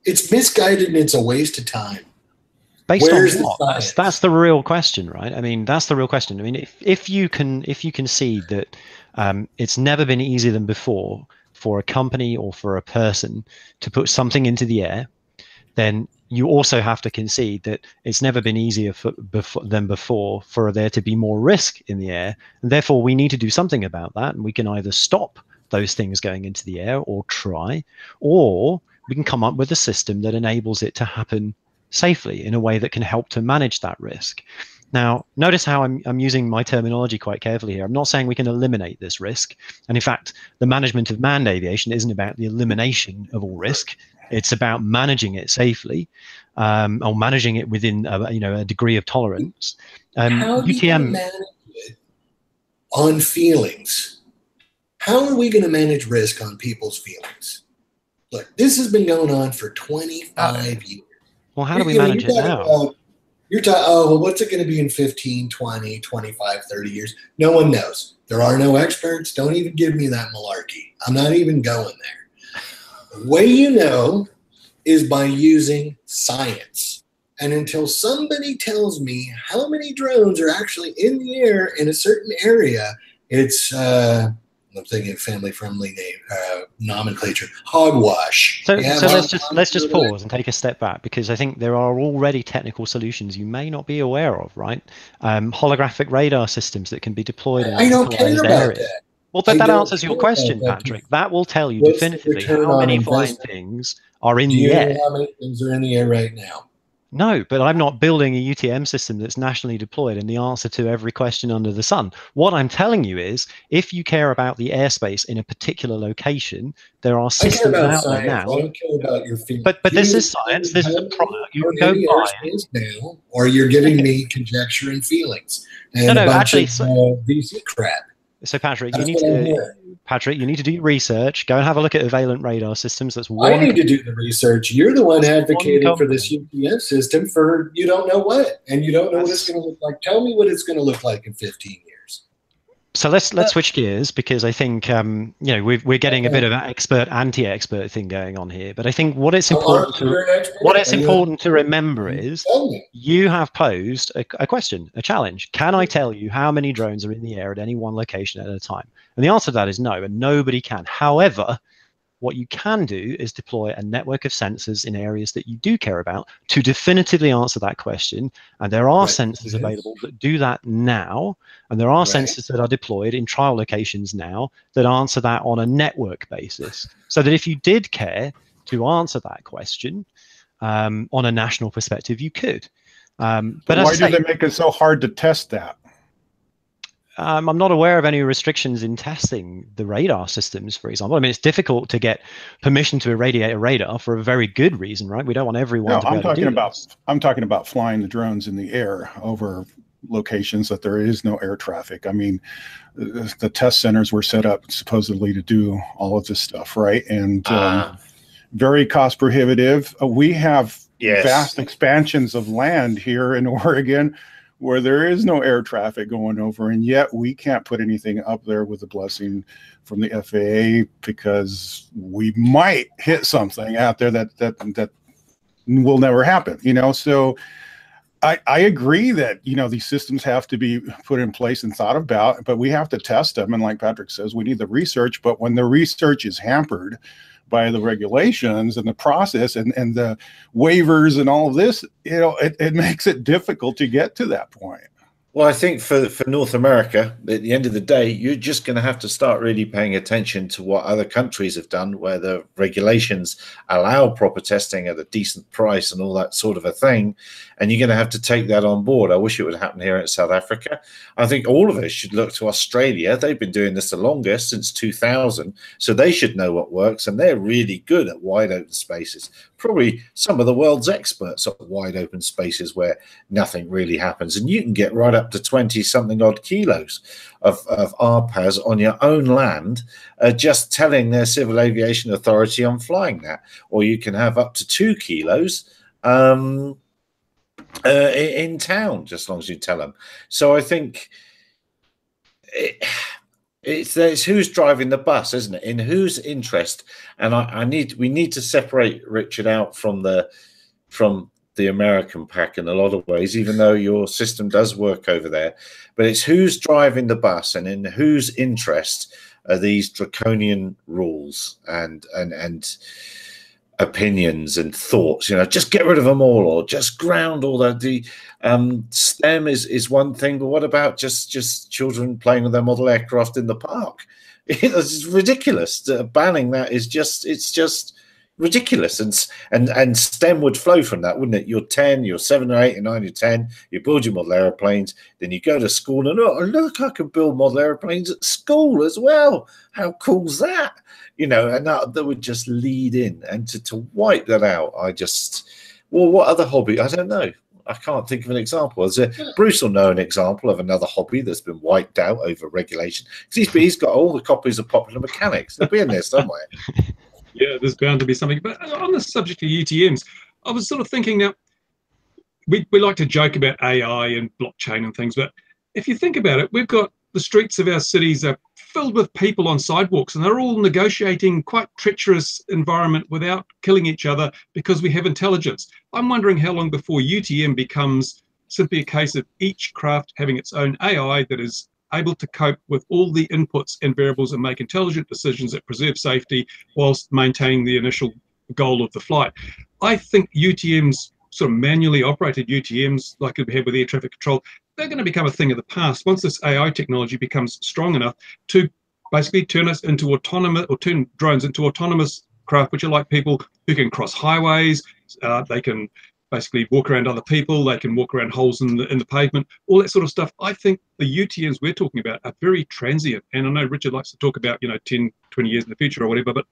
It's misguided and it's a waste of time. Based on what? That's the real question, right? I mean, that's the real question. I mean, if you can see that it's never been easier than before for a company or for a person to put something into the air, then you also have to concede that it's never been easier than before for there to be more risk in the air. And therefore, we need to do something about that. And we can either stop those things going into the air or try, or we can come up with a system that enables it to happen safely in a way that can help to manage that risk. Now, notice how I'm using my terminology quite carefully here. I'm not saying we can eliminate this risk. And in fact, the management of manned aviation isn't about the elimination of all risk. It's about managing it safely, or managing it within a degree of tolerance. How do you UTM manage it on feelings? How are we going to manage risk on people's feelings? Look, this has been going on for 25 years. Well, how do we manage it now? You're talking, oh, well, what's it going to be in 15, 20, 25, 30 years? No one knows. There are no experts. Don't even give me that malarkey. I'm not even going there. The way you know is by using science. And until somebody tells me how many drones are actually in the air in a certain area, it's, I'm thinking family-friendly name, nomenclature, hogwash. So let's just pause and take a step back, because I think there are already technical solutions you may not be aware of, right? Holographic radar systems that can be deployed in I don't care about areas. that. Well, that answers your question, Patrick. That will tell you definitively how many flying things are in the air. Do you know how many things are in the air right now? No, but I'm not building a UTM system that's nationally deployed and the answer to every question under the sun. What I'm telling you is, if you care about the airspace in a particular location, there are systems out there now. I don't care about your feelings. But this is science. This is a product. You can go buy it. Now, or you're giving me conjecture and feelings and a bunch of VC crap. So Patrick, you need to do your research. Go and have a look at Availent radar systems. That's one. I need to do the research. You're the one advocating for this UTM system for you don't know what, and you don't know what it's going to look like. Tell me what it's going to look like in 15 years. So let's switch gears, because I think we're getting a bit of an expert anti-expert thing going on here. But I think what it's important to remember is you have posed a question, a challenge. Can I tell you how many drones are in the air at any one location at a time? And the answer to that is no, and nobody can. However, what you can do is deploy a network of sensors in areas that you do care about to definitively answer that question. And there are sensors available that do that now. And there are sensors that are deployed in trial locations now that answer that on a network basis. So that if you did care to answer that question on a national perspective, you could. But why do they make it so hard to test that? I'm not aware of any restrictions in testing the radar systems, for example. I mean, it's difficult to get permission to irradiate a radar for a very good reason, right? We don't want everyone to be able to do this. I'm talking about flying the drones in the air over locations that there is no air traffic. I mean, the test centers were set up supposedly to do all of this stuff, right? And very cost prohibitive. We have vast expansions of land here in Oregon where there is no air traffic going over, and yet we can't put anything up there with a blessing from the FAA because we might hit something out there that will never happen, So I agree that, these systems have to be put in place and thought about, but we have to test them. And like Patrick says, we need the research, but when the research is hampered by the regulations and the process and the waivers and all of this, it makes it difficult to get to that point. Well, I think for North America, at the end of the day, you're just going to have to start really paying attention to what other countries have done, where the regulations allow proper testing at a decent price and all that sort of a thing. And you're going to have to take that on board. I wish it would happen here in South Africa. I think all of us should look to Australia. They've been doing this the longest, since 2000. So they should know what works. And they're really good at wide open spaces. Probably some of the world's experts at wide open spaces where nothing really happens. And you can get right up to 20-something odd kilos of RPAS on your own land, just telling their civil aviation authority I'm flying that. Or you can have up to 2 kilos in town, just as long as you tell them. So I think it's who's driving the bus, isn't it? In whose interest? And we need to separate Richard out from the American pack in a lot of ways, even though your system does work over there. But it's who's driving the bus, and in whose interest are these draconian rules and opinions and thoughts. Just get rid of them all, or just ground all the STEM is one thing, but what about just children playing with their model aircraft in the park? It's ridiculous. Banning that is just ridiculous. And STEM would flow from that, wouldn't it? You're 10, you're 7 or 8 or 9 or 10, you build your model aeroplanes, then you go to school and, oh, look, I can build model aeroplanes at school as well. How cool's that? You know, and that would just lead in. And to wipe that out, well, what other hobby? I don't know. I can't think of an example. Bruce will know an example of another hobby that's been wiped out over regulation. Because he's got all the copies of Popular Mechanics. They'll be in there somewhere. Yeah, there's bound to be something. But on the subject of UTMs, I was sort of thinking now, we like to joke about AI and blockchain and things, but if you think about it, we've got the streets of our cities are filled with people on sidewalks, and they're all negotiating quite treacherous environment without killing each other because we have intelligence. I'm wondering how long before UTM becomes simply a case of each craft having its own AI that is able to cope with all the inputs and variables and make intelligent decisions that preserve safety whilst maintaining the initial goal of the flight. I think UTMs, sort of manually operated UTMs like we have with air traffic control, they're going to become a thing of the past once this AI technology becomes strong enough to basically turn us into autonomous, or turn drones into autonomous craft, which are like people who can cross highways. They can basically walk around other people. They can walk around holes in the pavement, all that sort of stuff. I think the UTMs we're talking about are very transient. And I know Richard likes to talk about, 10, 20 years in the future or whatever, but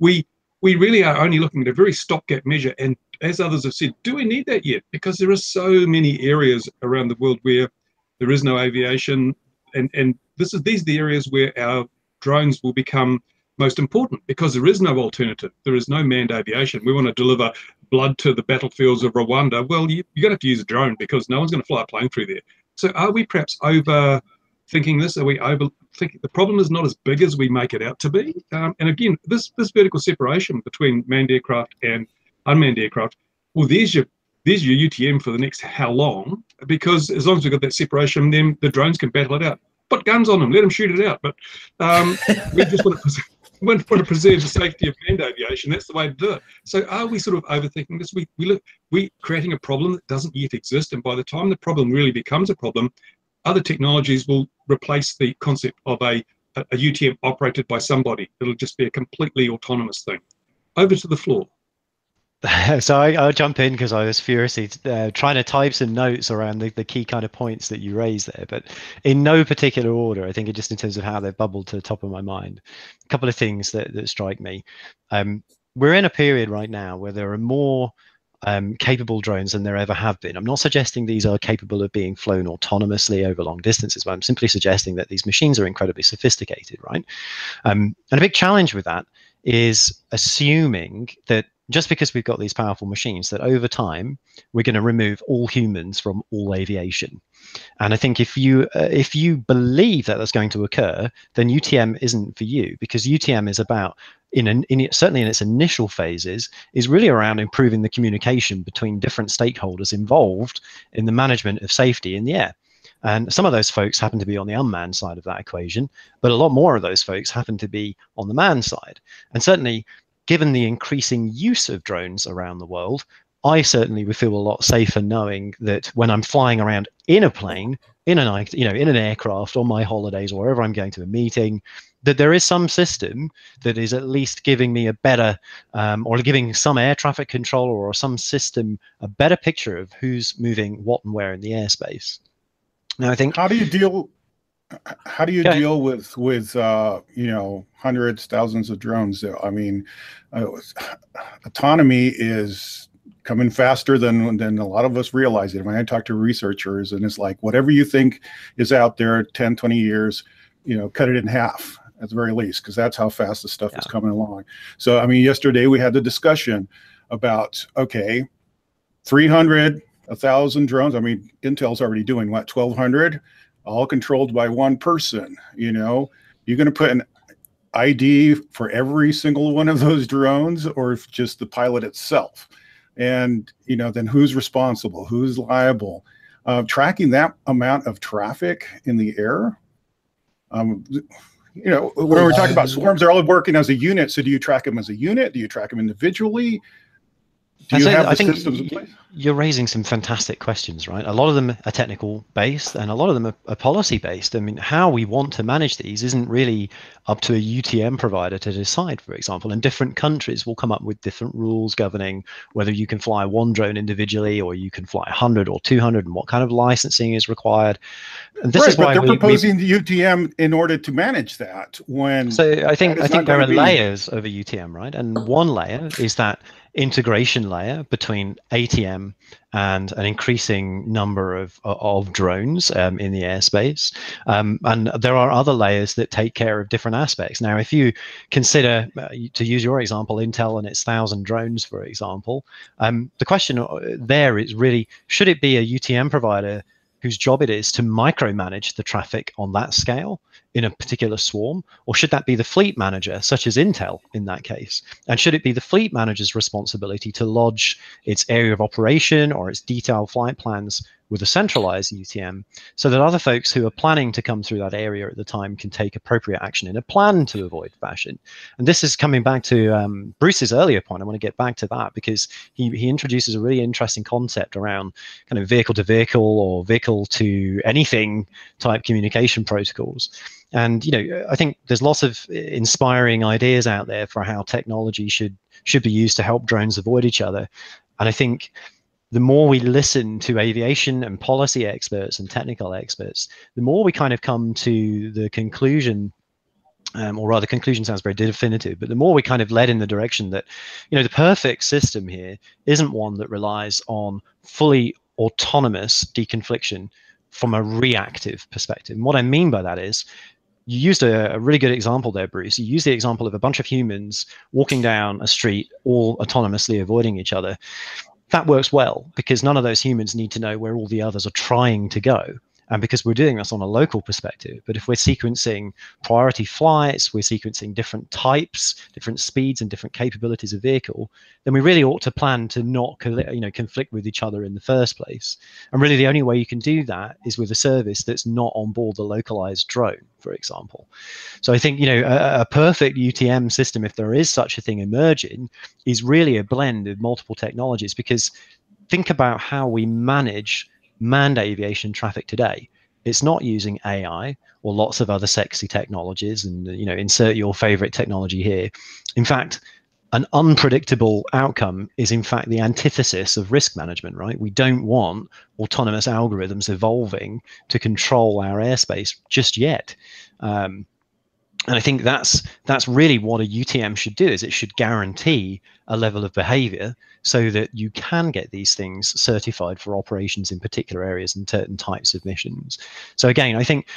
we really are only looking at a very stopgap measure. And as others have said, do we need that yet? Because there are so many areas around the world where there is no aviation. And these are the areas where our drones will become most important, because there is no alternative. There is no manned aviation. We want to deliver blood to the battlefields of Rwanda. Well, you're going to have to use a drone because no one's going to fly a plane through there. So are we perhaps overthinking this? Are we overthinking? The problem is not as big as we make it out to be. And again, this vertical separation between manned aircraft and unmanned aircraft, well, there's your UTM for the next how long? Because as long as we've got that separation, then the drones can battle it out. Put guns on them, let them shoot it out. But we just want to preserve the safety of manned aviation. That's the way to do it. So are we sort of overthinking this? We're creating a problem that doesn't yet exist, and by the time the problem really becomes a problem, other technologies will replace the concept of a UTM operated by somebody. It'll just be a completely autonomous thing. Over to the floor. So I'll jump in because I was furiously trying to type some notes around the key kind of points that you raised there, but in no particular order. I think it just in terms of how they've bubbled to the top of my mind. A couple of things that strike me. We're in a period right now where there are more capable drones than there ever have been. I'm not suggesting these are capable of being flown autonomously over long distances, but I'm simply suggesting that these machines are incredibly sophisticated, right? And a big challenge with that is assuming that just because we've got these powerful machines, that over time we're going to remove all humans from all aviation. And I think if you believe that that's going to occur, then UTM isn't for you, because UTM is about, certainly in its initial phases, is really around improving the communication between different stakeholders involved in the management of safety in the air. And some of those folks happen to be on the unmanned side of that equation, but a lot more of those folks happen to be on the manned side. And certainly, given the increasing use of drones around the world, I certainly would feel a lot safer knowing that when I'm flying around in a plane, in an aircraft, on my holidays, or wherever I'm going to a meeting, that there is some system that is at least giving me a better, or giving some air traffic controller or some system a better picture of who's moving what and where in the airspace. Now, I think, how do you deal with hundreds, thousands of drones? I mean, autonomy is coming faster than a lot of us realize it. When I talk to researchers, and it's like, whatever you think is out there 10, 20 years, cut it in half at the very least, because that's how fast the stuff is coming along. So, I mean, yesterday we had the discussion about, okay, 300, 1,000 drones. I mean, Intel's already doing what, 1,200, all controlled by one person. You're going to put an ID for every single one of those drones, or just the pilot itself? And then who's responsible, who's liable? Tracking that amount of traffic in the air. When we're talking about swarms, they're all working as a unit. So do you track them as a unit? Do you track them individually? Do you have I the think systems in place? you're raising some fantastic questions, right? A lot of them are technical based and a lot of them are policy based. I mean, how we want to manage these isn't really up to a UTM provider to decide, for example. And different countries will come up with different rules governing whether you can fly one drone individually or you can fly 100 or 200 and what kind of licensing is required. And this Right, is but why they're proposing the UTM in order to manage that. When so I that is think not there going are to be. layers of a UTM, right? And one layer is that integration layer between ATM and an increasing number of drones in the airspace. And there are other layers that take care of different aspects. Now, if you consider, to use your example, Intel and its 1,000 drones, for example, the question there is really, should it be a UTM provider whose job it is to micromanage the traffic on that scale in a particular swarm, or should that be the fleet manager, such as Intel in that case? And should it be the fleet manager's responsibility to lodge its area of operation or its detailed flight plans with a centralized UTM so that other folks who are planning to come through that area at the time can take appropriate action in a plan to avoid fashion? And this is coming back to Bruce's earlier point. I want to get back to that because he introduces a really interesting concept around kind of vehicle to vehicle or vehicle to anything type communication protocols. And I think there's lots of inspiring ideas out there for how technology should be used to help drones avoid each other. And I think the more we listen to aviation and policy experts and technical experts, the more we kind of come to the conclusion, or rather, conclusion sounds very definitive, but the more we kind of led in the direction that, the perfect system here isn't one that relies on fully autonomous deconfliction from a reactive perspective. And what I mean by that is, you used a really good example there, Bruce. You used the example of a bunch of humans walking down a street, all autonomously avoiding each other. That works well because none of those humans need to know where all the others are trying to go. And because we're doing this on a local perspective. But if we're sequencing priority flights, we're sequencing different types, different speeds, and different capabilities of vehicle, then we really ought to plan to not conflict with each other in the first place. And really the only way you can do that is with a service that's not on board the localized drone, for example. So I think, a perfect UTM system, if there is such a thing emerging, is really a blend of multiple technologies. Because think about how we manage manned aviation traffic today. It's not using AI or lots of other sexy technologies and, insert your favorite technology here. In fact, an unpredictable outcome is in fact the antithesis of risk management, right? We don't want autonomous algorithms evolving to control our airspace just yet. And I think that's really what a UTM should do, is it should guarantee a level of behavior so that you can get these things certified for operations in particular areas and certain types of missions. So again, I think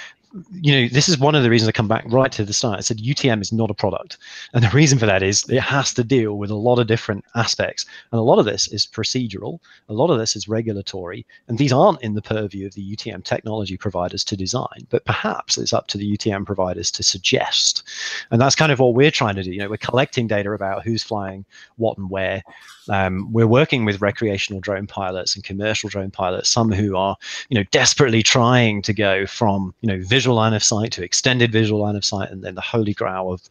this is one of the reasons I come back right to the start. I said UTM is not a product. And the reason for that is it has to deal with a lot of different aspects. And a lot of this is procedural. A lot of this is regulatory. And these aren't in the purview of the UTM technology providers to design, but perhaps it's up to the UTM providers to suggest. And that's kind of what we're trying to do. We're collecting data about who's flying what and where. We're working with recreational drone pilots and commercial drone pilots, some who are, desperately trying to go from, visual line of sight to extended visual line of sight, and then the holy grail of,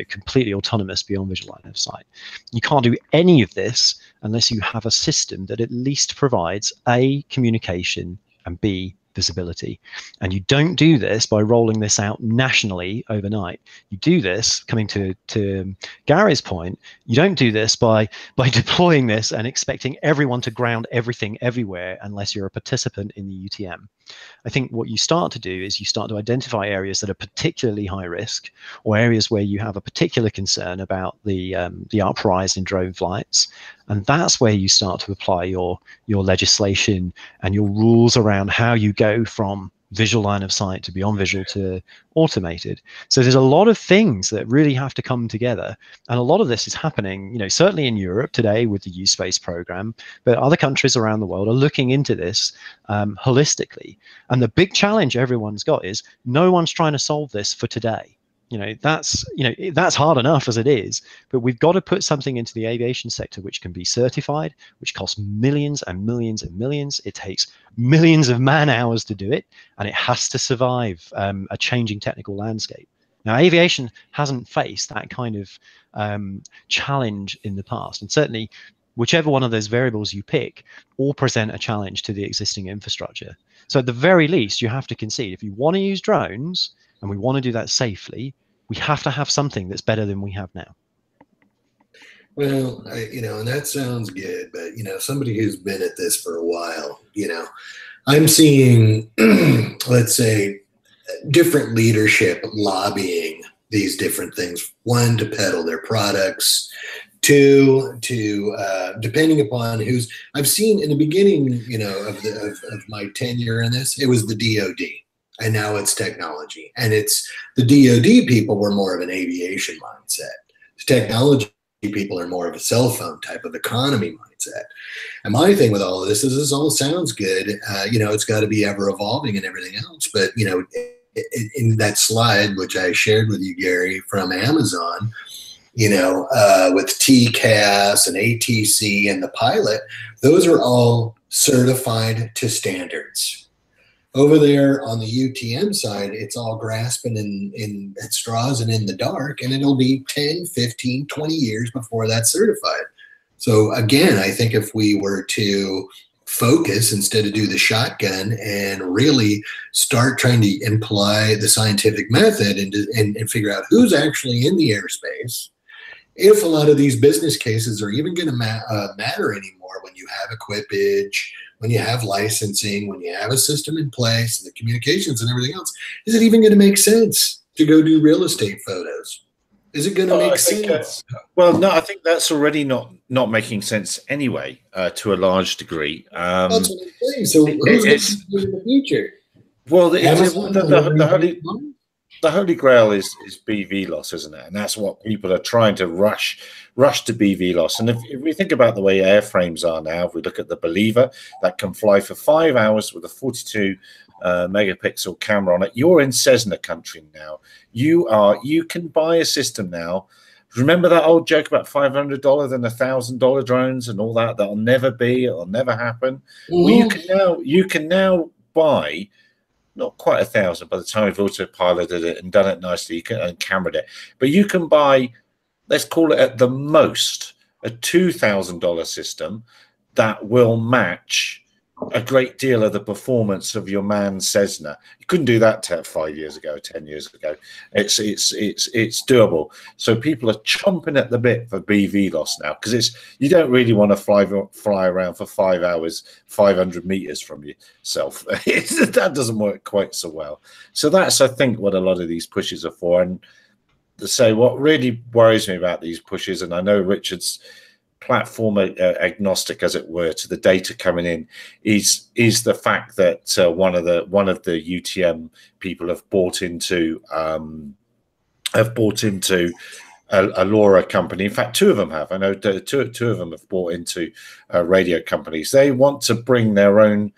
completely autonomous beyond visual line of sight. You can't do any of this unless you have a system that at least provides A, communication, and B, visibility. And you don't do this by rolling this out nationally overnight. You do this, coming to Gary's point, you don't do this by deploying this and expecting everyone to ground everything everywhere unless you're a participant in the UTM. I think what you start to do is you start to identify areas that are particularly high risk, or areas where you have a particular concern about the uprise in drone flights, and that's where you start to apply your legislation and your rules around how you go from visual line of sight to beyond visual to automated. So there's a lot of things that really have to come together, and a lot of this is happening, certainly in Europe today with the U-Space program, but other countries around the world are looking into this holistically. And the big challenge everyone's got is no one's trying to solve this for today. That's hard enough as it is, but we've got to put something into the aviation sector which can be certified, which costs millions and millions and millions. It takes millions of man hours to do it, and it has to survive a changing technical landscape. Now, aviation hasn't faced that kind of challenge in the past, and certainly whichever one of those variables you pick, all present a challenge to the existing infrastructure. So at the very least, you have to concede, if you want to use drones and we want to do that safely, we have to have something that's better than we have now. Well, and that sounds good, but somebody who's been at this for a while, I'm seeing, let's say, different leadership lobbying these different things. One, to peddle their products. Two, to depending upon who's. I've seen in the beginning, of my tenure in this, it was the DoD, and now it's technology, and it's the DoD people were more of an aviation mindset. The technology people are more of a cell phone type of economy mindset. And my thing with all of this is this all sounds good. It's got to be ever evolving and everything else. But, in that slide, which I shared with you, Gary, from Amazon, with TCAS and ATC and the pilot, those are all certified to standards. Over there on the UTM side, it's all grasping in at straws and in the dark, and it'll be 10, 15, 20 years before that's certified. So again, I think if we were to focus instead of do the shotgun and really start trying to imply the scientific method and figure out who's actually in the airspace, if a lot of these business cases are even going to matter anymore when you have equipage, when you have licensing, when you have a system in place, and the communications and everything else, is it even going to make sense to go do real estate photos? Is it going to make sense? Well, no, I think that's already not making sense anyway, to a large degree. That's what I'm saying. So who's going to do it in the future? Well, the Holy Grail is BV loss, isn't it? And that's what people are trying to rush to BV loss. And if we think about the way airframes are now, if we look at the Believer that can fly for 5 hours with a 42 megapixel camera on it, you're in Cessna country now. You can buy a system now. Remember that old joke about $500 and $1,000 drones and all that? That'll never be. It'll never happen. Mm-hmm. Well, you can now buy. Not quite 1,000 by the time we've autopiloted it and done it nicely and cameraed it. But you can buy, let's call it at the most, a $2,000 system that will match a great deal of the performance of your man's Cessna. You couldn't do that 5 years ago, 10 years ago. It's doable. So people are chomping at the bit for BV loss now, because you don't really want to fly around for 5 hours, 500 meters from yourself. That doesn't work quite so well. So that's, I think, what a lot of these pushes are for. And to say what really worries me about these pushes, and I know Richard's platform agnostic, as it were, to the data coming in, is the fact that one of the UTM people have bought into a LoRa company. In fact, two of them have. I know two of them have bought into radio companies. They want to bring their own,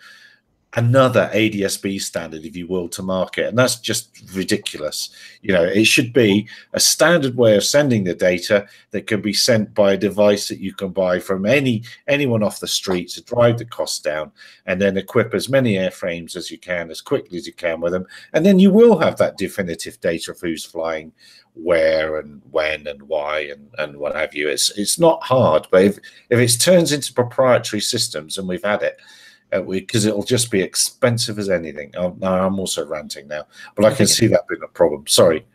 another ADS-B standard, if you will, to market, and that's just ridiculous. It should be a standard way of sending the data that can be sent by a device that you can buy from anyone off the street to drive the costs down, and then equip as many airframes as you can, as quickly as you can with them, and then you will have that definitive data of who's flying where and when and why and what have you. It's not hard, but if it turns into proprietary systems, and we've had it, because it'll just be expensive as anything. I'm also ranting now, but I can see that being a problem. Sorry.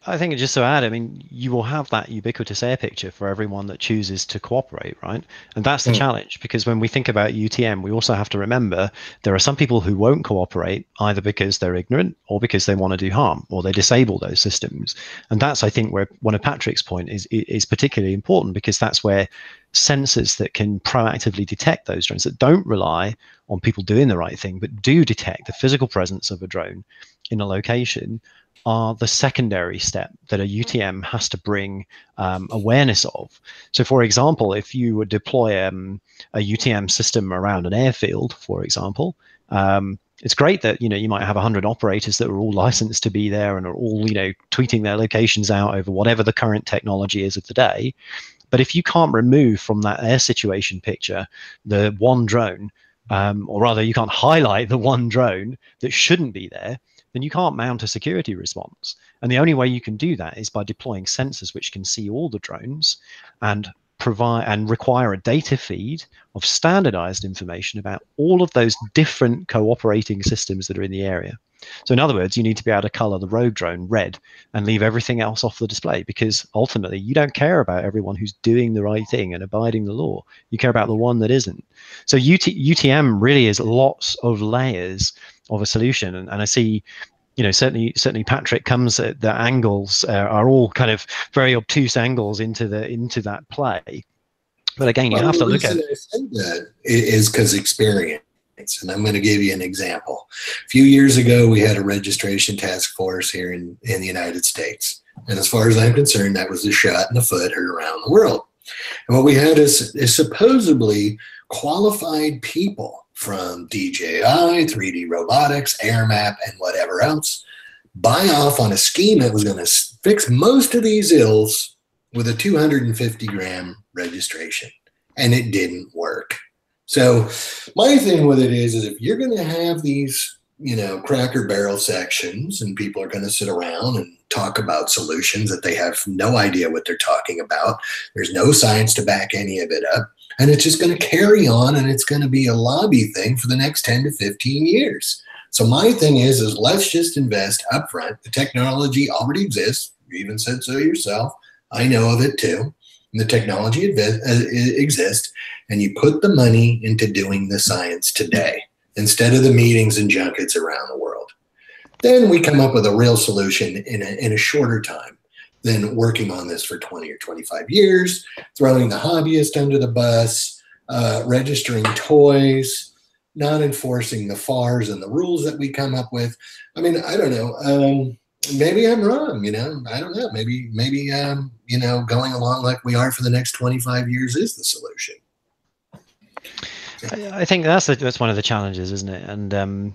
I think just to add, you will have that ubiquitous air picture for everyone that chooses to cooperate, right? And that's the challenge, because when we think about UTM, we also have to remember there are some people who won't cooperate, either because they're ignorant or because they want to do harm, or they disable those systems. And that's, I think, where one of Patrick's point is particularly important, because that's where sensors that can proactively detect those drones, that don't rely on people doing the right thing, but do detect the physical presence of a drone in a location, are the secondary step that a UTM has to bring awareness of. So, for example, if you would deploy a UTM system around an airfield, for example, it's great that you might have 100 operators that are all licensed to be there and are all tweeting their locations out over whatever the current technology is of the day. But if you can't remove from that air situation picture the one drone, or rather you can't highlight the one drone that shouldn't be there, then you can't mount a security response. And the only way you can do that is by deploying sensors which can see all the drones and provide and require a data feed of standardized information about all of those different cooperating systems that are in the area. So in other words, you need to be able to color the rogue drone red and leave everything else off the display, because ultimately you don't care about everyone who's doing the right thing and abiding the law. You care about the one that isn't. So UTM really is lots of layers of a solution. And I see, certainly Patrick comes at the angles are all kind of very obtuse angles into that play. But again, you have to look at it. The reason I say that is because experience. And I'm going to give you an example. A few years ago, we had a registration task force here in the United States. And as far as I'm concerned, that was a shot in the foot heard around the world. And what we had is supposedly qualified people from DJI, 3D Robotics, AirMap, and whatever else, buy off on a scheme that was going to fix most of these ills with a 250-gram registration. And it didn't work. So my thing with it is if you're going to have these, Cracker Barrel sections and people are going to sit around and talk about solutions that they have no idea what they're talking about, there's no science to back any of it up, and it's just going to carry on, and it's going to be a lobby thing for the next 10 to 15 years. So my thing is let's just invest upfront. The technology already exists. You even said so yourself. I know of it too. And the technology exists, and you put the money into doing the science today instead of the meetings and junkets around the world. Then we come up with a real solution in a shorter time than working on this for 20 or 25 years, throwing the hobbyist under the bus, registering toys, not enforcing the FARs and the rules that we come up with. I mean, I don't know. Maybe I'm wrong, I don't know. Maybe, going along like we are for the next 25 years is the solution. I think that's one of the challenges, isn't it? And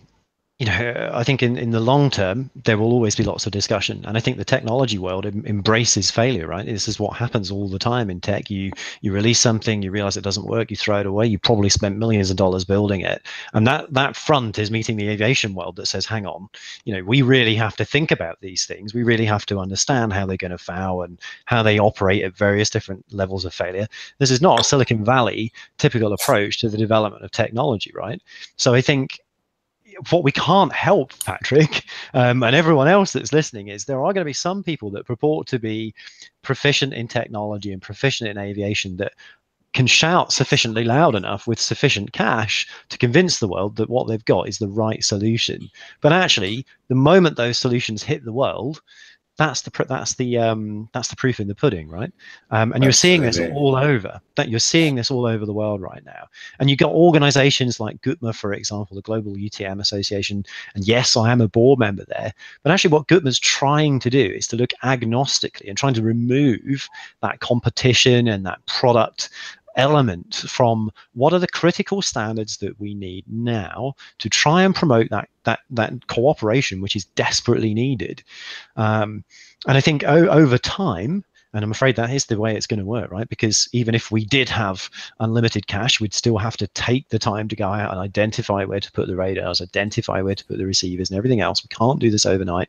I think in the long term, there will always be lots of discussion. And I think the technology world embraces failure, right? This is what happens all the time in tech. You release something, you realize it doesn't work, you throw it away. You probably spent millions of dollars building it. And that front is meeting the aviation world that says, hang on, we really have to think about these things. We really have to understand how they're going to foul and how they operate at various different levels of failure. This is not a Silicon Valley typical approach to the development of technology, right? So I think what we can't help, Patrick, and everyone else that's listening, is there are going to be some people that purport to be proficient in technology and proficient in aviation that can shout sufficiently loud enough with sufficient cash to convince the world that what they've got is the right solution. But actually, the moment those solutions hit the world, that's the proof in the pudding, right? And you're seeing this all over. You're seeing this all over the world right now. And you've got organizations like GUTMA, for example, the Global UTM Association. And yes, I am a board member there. But actually, what GUTMA's trying to do is to look agnostically and trying to remove that competition and that product element from what are the critical standards that we need now to try and promote that cooperation, which is desperately needed. And I think over time, and I'm afraid that is the way it's going to work, right? Because even if we did have unlimited cash, we'd still have to take the time to go out and identify where to put the radars, identify where to put the receivers and everything else. We can't do this overnight.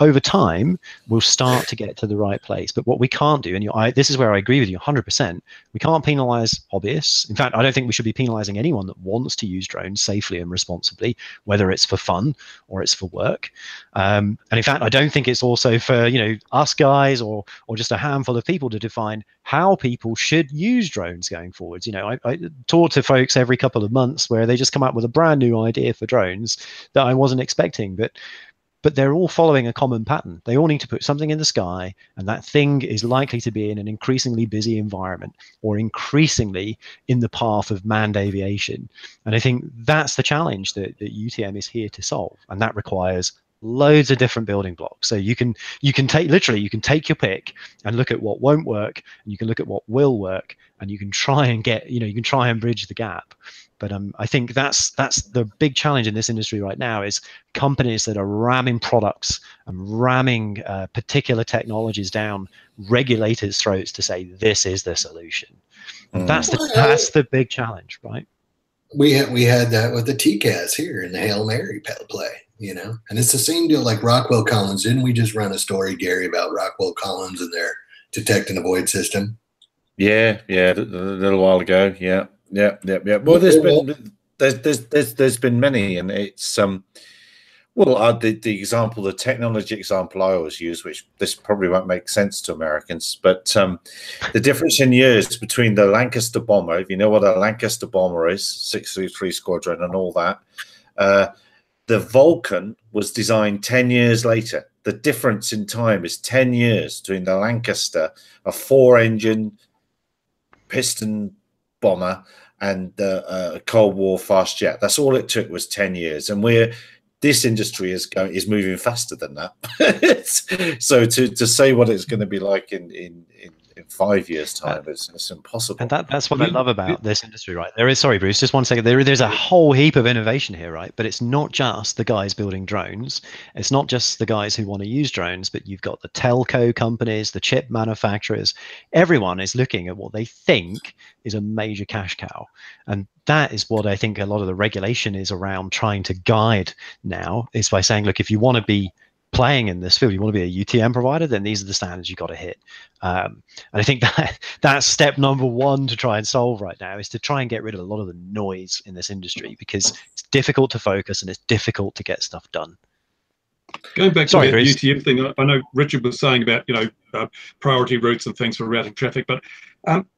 Over time, we'll start to get to the right place. But what we can't do, and this is where I agree with you 100%, we can't penalize hobbyists. In fact, I don't think we should be penalizing anyone that wants to use drones safely and responsibly, whether it's for fun or it's for work. And in fact, I don't think it's also for us guys or just a handful of people to define how people should use drones going forwards. I talk to folks every couple of months where they just come up with a brand new idea for drones that I wasn't expecting, but they're all following a common pattern. They all need to put something in the sky, and that thing is likely to be in an increasingly busy environment or increasingly in the path of manned aviation. And I think that's the challenge that UTM is here to solve, and that requires loads of different building blocks. So you can take your pick and look at what won't work, and you can look at what will work, and you can try and try and bridge the gap. But I think that's the big challenge in this industry right now, is companies that are ramming products and ramming particular technologies down regulators' throats to say this is the solution. And that's the big challenge, right? We had that with the TCAS here in the Hail Mary play, and it's the same deal like Rockwell Collins. Didn't we just run a story, Gary, about Rockwell Collins and their detect and avoid system? Yeah, a little while ago. Yeah. Well, there's been many, and it's well, the example, the technology example I always use, which this probably won't make sense to Americans, but the difference in years between the Lancaster bomber, if you know what a Lancaster bomber is, 633 Squadron and all that, the Vulcan was designed 10 years later. The difference in time is 10 years between the Lancaster, a 4-engine piston bomber, and a Cold War fast jet. That's all it took, was 10 years. And this industry is moving faster than that. So to say what it's going to be like in 5 years' time, it's impossible. And that's what I love about this industry, right? There is, sorry, Bruce, just one second. There's a whole heap of innovation here, right? But it's not just the guys building drones. It's not just the guys who want to use drones, but you've got the telco companies, the chip manufacturers. Everyone is looking at what they think is a major cash cow. And that is what I think a lot of the regulation is around trying to guide now, is by saying, look, if you want to be playing in this field, you want to be a UTM provider, then these are the standards you got to hit. And I think that's step number one to try and solve right now, is to try and get rid of a lot of the noise in this industry, because it's difficult to focus and it's difficult to get stuff done. Going back to the UTM thing, I know Richard was saying about priority routes and things for routing traffic, but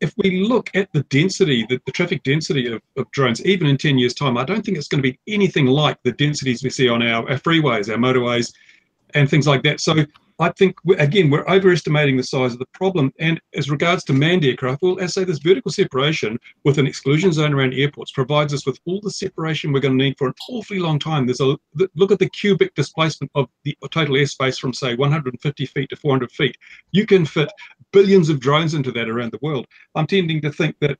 if we look at the density, the traffic density of drones, even in 10 years' time, I don't think it's going to be anything like the densities we see on our freeways, our motorways, and things like that. So I think, again, we're overestimating the size of the problem. And as regards to manned aircraft, well, as I say, this vertical separation with an exclusion zone around airports provides us with all the separation we're going to need for an awfully long time. Look at the cubic displacement of the total airspace from, say, 150 feet to 400 feet. You can fit billions of drones into that around the world. I'm tending to think that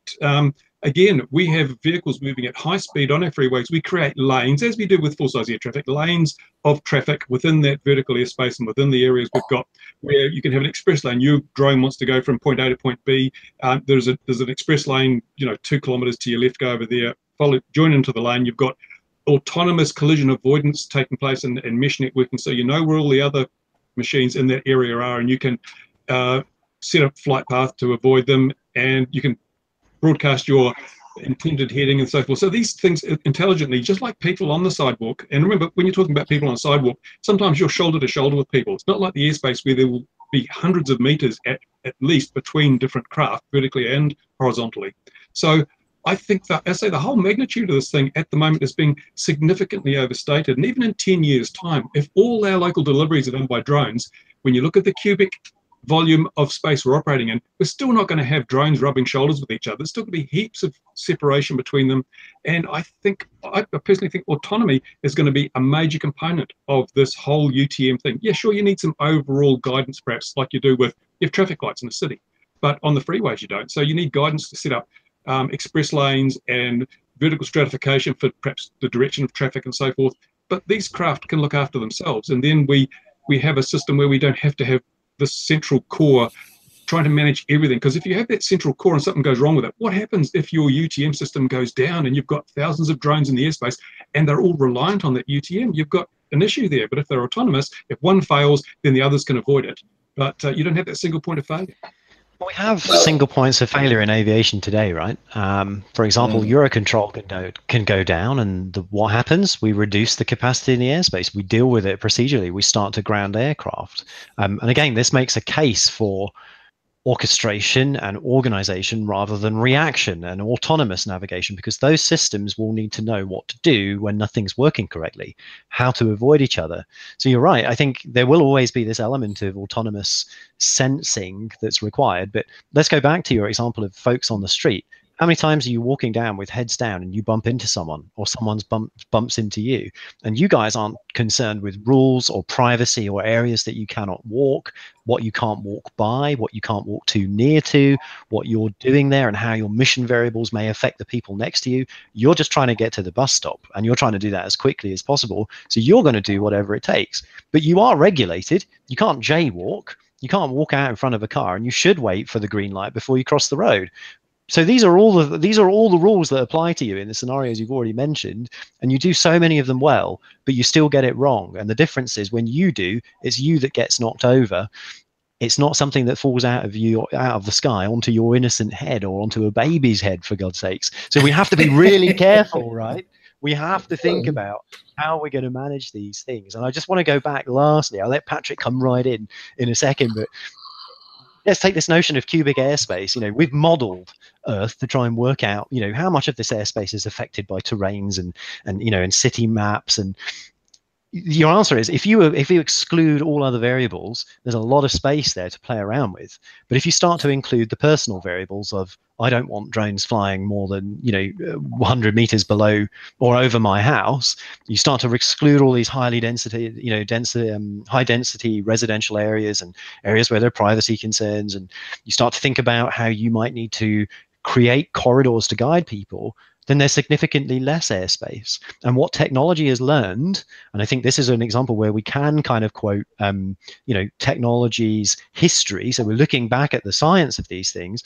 again, we have vehicles moving at high speed on our freeways. We create lanes, as we do with full-size air traffic, lanes of traffic within that vertical airspace and within the areas we've got, where you can have an express lane. Your drone wants to go from point A to point B. There's an express lane, 2 kilometers to your left. Go over there, join into the lane. You've got autonomous collision avoidance taking place and mesh networking, so you know where all the other machines in that area are, and you can set up flight path to avoid them, and you can broadcast your intended heading and so forth. So these things intelligently, just like people on the sidewalk. And remember, when you're talking about people on the sidewalk, sometimes you're shoulder to shoulder with people. It's not like the airspace where there will be hundreds of meters at least between different craft, vertically and horizontally. So I think that, as I say, the whole magnitude of this thing at the moment is being significantly overstated. And even in 10 years' time, if all our local deliveries are done by drones, when you look at the cubic volume of space we're operating in, we're still not going to have drones rubbing shoulders with each other. There's still going to be heaps of separation between them. And I personally think autonomy is going to be a major component of this whole UTM thing. Yeah, sure, you need some overall guidance, perhaps, like you do with your traffic lights in the city. But on the freeways, you don't. So you need guidance to set up express lanes and vertical stratification for perhaps the direction of traffic and so forth. But these craft can look after themselves. And then we have a system where we don't have to have the central core trying to manage everything. Because if you have that central core and something goes wrong with it, what happens if your UTM system goes down and you've got thousands of drones in the airspace and they're all reliant on that UTM? You've got an issue there. But if they're autonomous, if one fails, then the others can avoid it. But you don't have that single point of failure. We have single points of failure in aviation today, right? For example, Eurocontrol can go down, and what happens? We reduce the capacity in the airspace. We deal with it procedurally. We start to ground aircraft. And again, this makes a case for orchestration and organization rather than reaction and autonomous navigation, because those systems will need to know what to do when nothing's working correctly, how to avoid each other. So you're right. I think there will always be this element of autonomous sensing that's required. But let's go back to your example of folks on the street. How many times are you walking down with heads down and you bump into someone, or someone's bumps into you, and you guys aren't concerned with rules or privacy or areas that you cannot walk, what you can't walk by, what you can't walk too near to, what you're doing there, and how your mission variables may affect the people next to you? You're just trying to get to the bus stop, and you're trying to do that as quickly as possible. So you're going to do whatever it takes. But you are regulated. You can't jaywalk. You can't walk out in front of a car, and you should wait for the green light before you cross the road. So these are all the rules that apply to you in the scenarios you've already mentioned, and you do so many of them well, but you still get it wrong. And the difference is, when you do, it's you that gets knocked over It's not something that falls out of the sky onto your innocent head or onto a baby's head, for God's sakes. So we have to be really careful, right? We have to think about how we're going to manage these things. And I just want to go back lastly. I'll let Patrick come right in a second, but let's take this notion of cubic airspace. We've modeled Earth to try and work out, how much of this airspace is affected by terrains and city maps. And your answer is, if you exclude all other variables, there's a lot of space there to play around with. But if you start to include the personal variables of, I don't want drones flying more than 100 meters below or over my house, you start to exclude all these high density residential areas and areas where there are privacy concerns, and you start to think about how you might need to create corridors to guide people. Then there's significantly less airspace. And what technology has learned, and I think this is an example where we can kind of quote, technology's history. So we're looking back at the science of these things.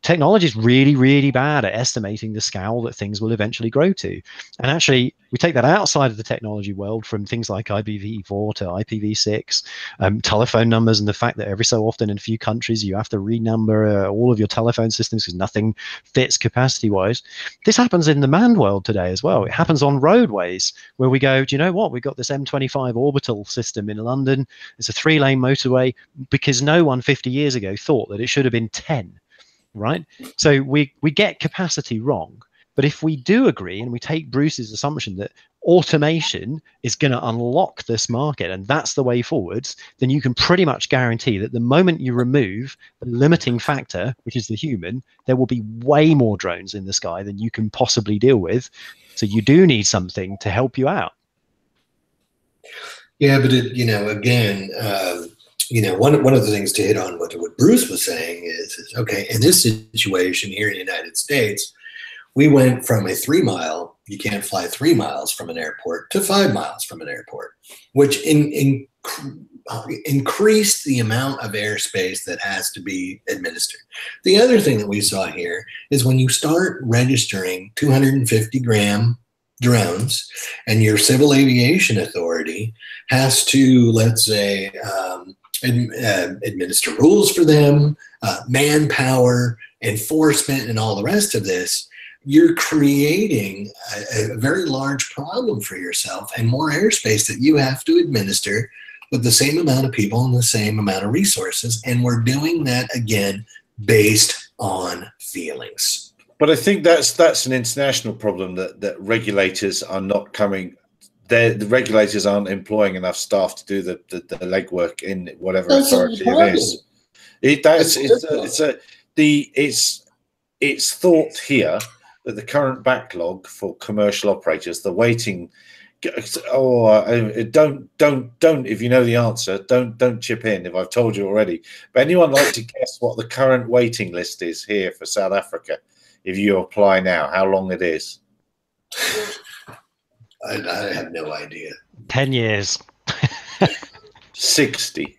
Technology is really, really bad at estimating the scale that things will eventually grow to. And actually, we take that outside of the technology world, from things like IPv4 to IPv6, telephone numbers, and the fact that every so often in a few countries you have to renumber all of your telephone systems because nothing fits capacity-wise. This happens in the manned world today as well. It happens on roadways where we go, do you know what? We've got this M25 orbital system in London. It's a 3-lane motorway because no one 50 years ago thought that it should have been 10. Right? So we get capacity wrong. But if we do agree and we take Bruce's assumption that automation is going to unlock this market and that's the way forwards, then you can pretty much guarantee that the moment you remove the limiting factor, which is the human, there will be way more drones in the sky than you can possibly deal with. So you do need something to help you out. Yeah, but one of the things to hit on what Bruce was saying is okay, in this situation here in the United States, we went from a 3-mile, you can't fly 3 miles from an airport, to 5 miles from an airport, which increased the amount of airspace that has to be administered. The other thing that we saw here is when you start registering 250-gram drones and your civil aviation authority has to, let's say, administer rules for them, manpower, enforcement, and all the rest of this, you're creating a very large problem for yourself and more airspace that you have to administer with the same amount of people and the same amount of resources. And we're doing that, again, based on feelings. But I think that's an international problem that regulators are not coming. The regulators aren't employing enough staff to do the legwork in whatever authority it is. It's thought here that the current backlog for commercial operators, the waiting. Don't if you know the answer, don't chip in if I've told you already. But anyone like to guess what the current waiting list is here for South Africa? If you apply now, how long it is? I have no idea. 10 years. 60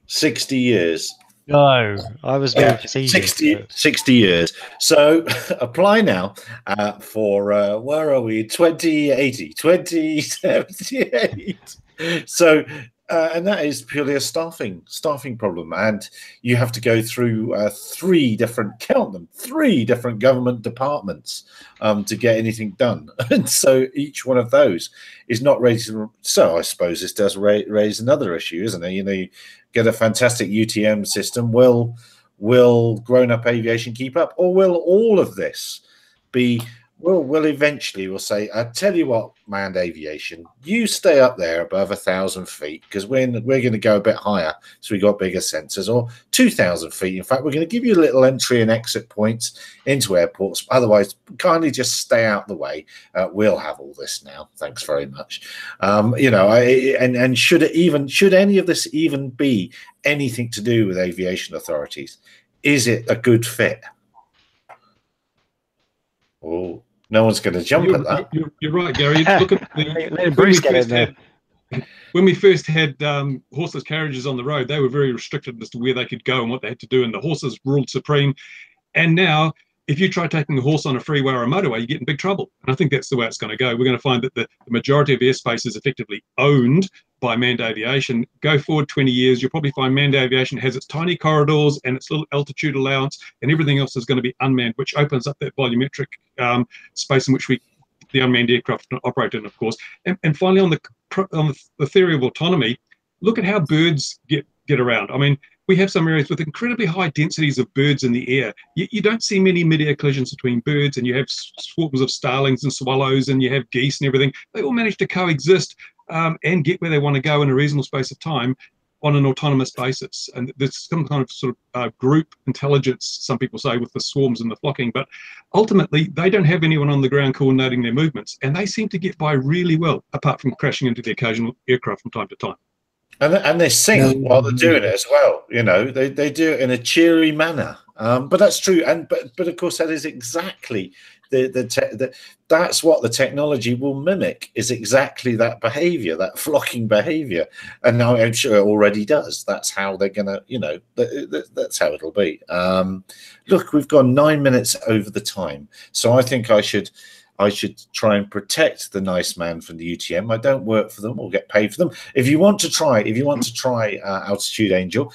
years. No, I was being facetious. 60 years. So apply now for, where are we? 2080, 2078. So, and that is purely a staffing problem. And you have to go through three different government departments to get anything done. And so each one of those is not ready to. So I suppose this does raise another issue, isn't it? You get a fantastic UTM system. Will grown-up aviation keep up? Or will all of this be... We'll eventually say, I tell you what, manned aviation, you stay up there above 1,000 feet because we're going to go a bit higher, so we got bigger sensors, or 2,000 feet. In fact, we're going to give you little entry and exit points into airports. Otherwise, kindly just stay out the way. We'll have all this now. Thanks very much. And should any of this even be anything to do with aviation authorities? Is it a good fit? Oh. No one's going to jump at that. You're right, Gary. Look at when we first had horseless carriages on the road, they were very restricted as to where they could go and what they had to do, and the horses ruled supreme. And now if you try taking a horse on a freeway or a motorway, you get in big trouble. And I think that's the way it's going to go. We're going to find that the majority of airspace is effectively owned by manned aviation. Go forward 20 years, you'll probably find manned aviation has its tiny corridors and its little altitude allowance, and everything else is going to be unmanned, which opens up that volumetric space in which the unmanned aircraft operate in, of course. And finally, on the theory of autonomy, look at how birds get around. I mean, we have some areas with incredibly high densities of birds in the air. You don't see many mid-air collisions between birds, and you have swarms of starlings and swallows, and you have geese and everything. They all manage to coexist and get where they want to go in a reasonable space of time on an autonomous basis. And there's some kind of sort of group intelligence, some people say, with the swarms and the flocking, but ultimately they don't have anyone on the ground coordinating their movements, and they seem to get by really well, apart from crashing into the occasional aircraft from time to time. And they sing while they're doing it as well. You know, they do it in a cheery manner. But that's true. And but of course, that is exactly that's what the technology will mimic, is exactly that behavior, that flocking behavior. And now I'm sure it already does. That's how they're gonna, you know, that's how it'll be. Look, we've gone 9 minutes over the time, so I think I should try and protect the nice man from the UTM. I don't work for them or get paid for them. If you want to try Altitude Angel,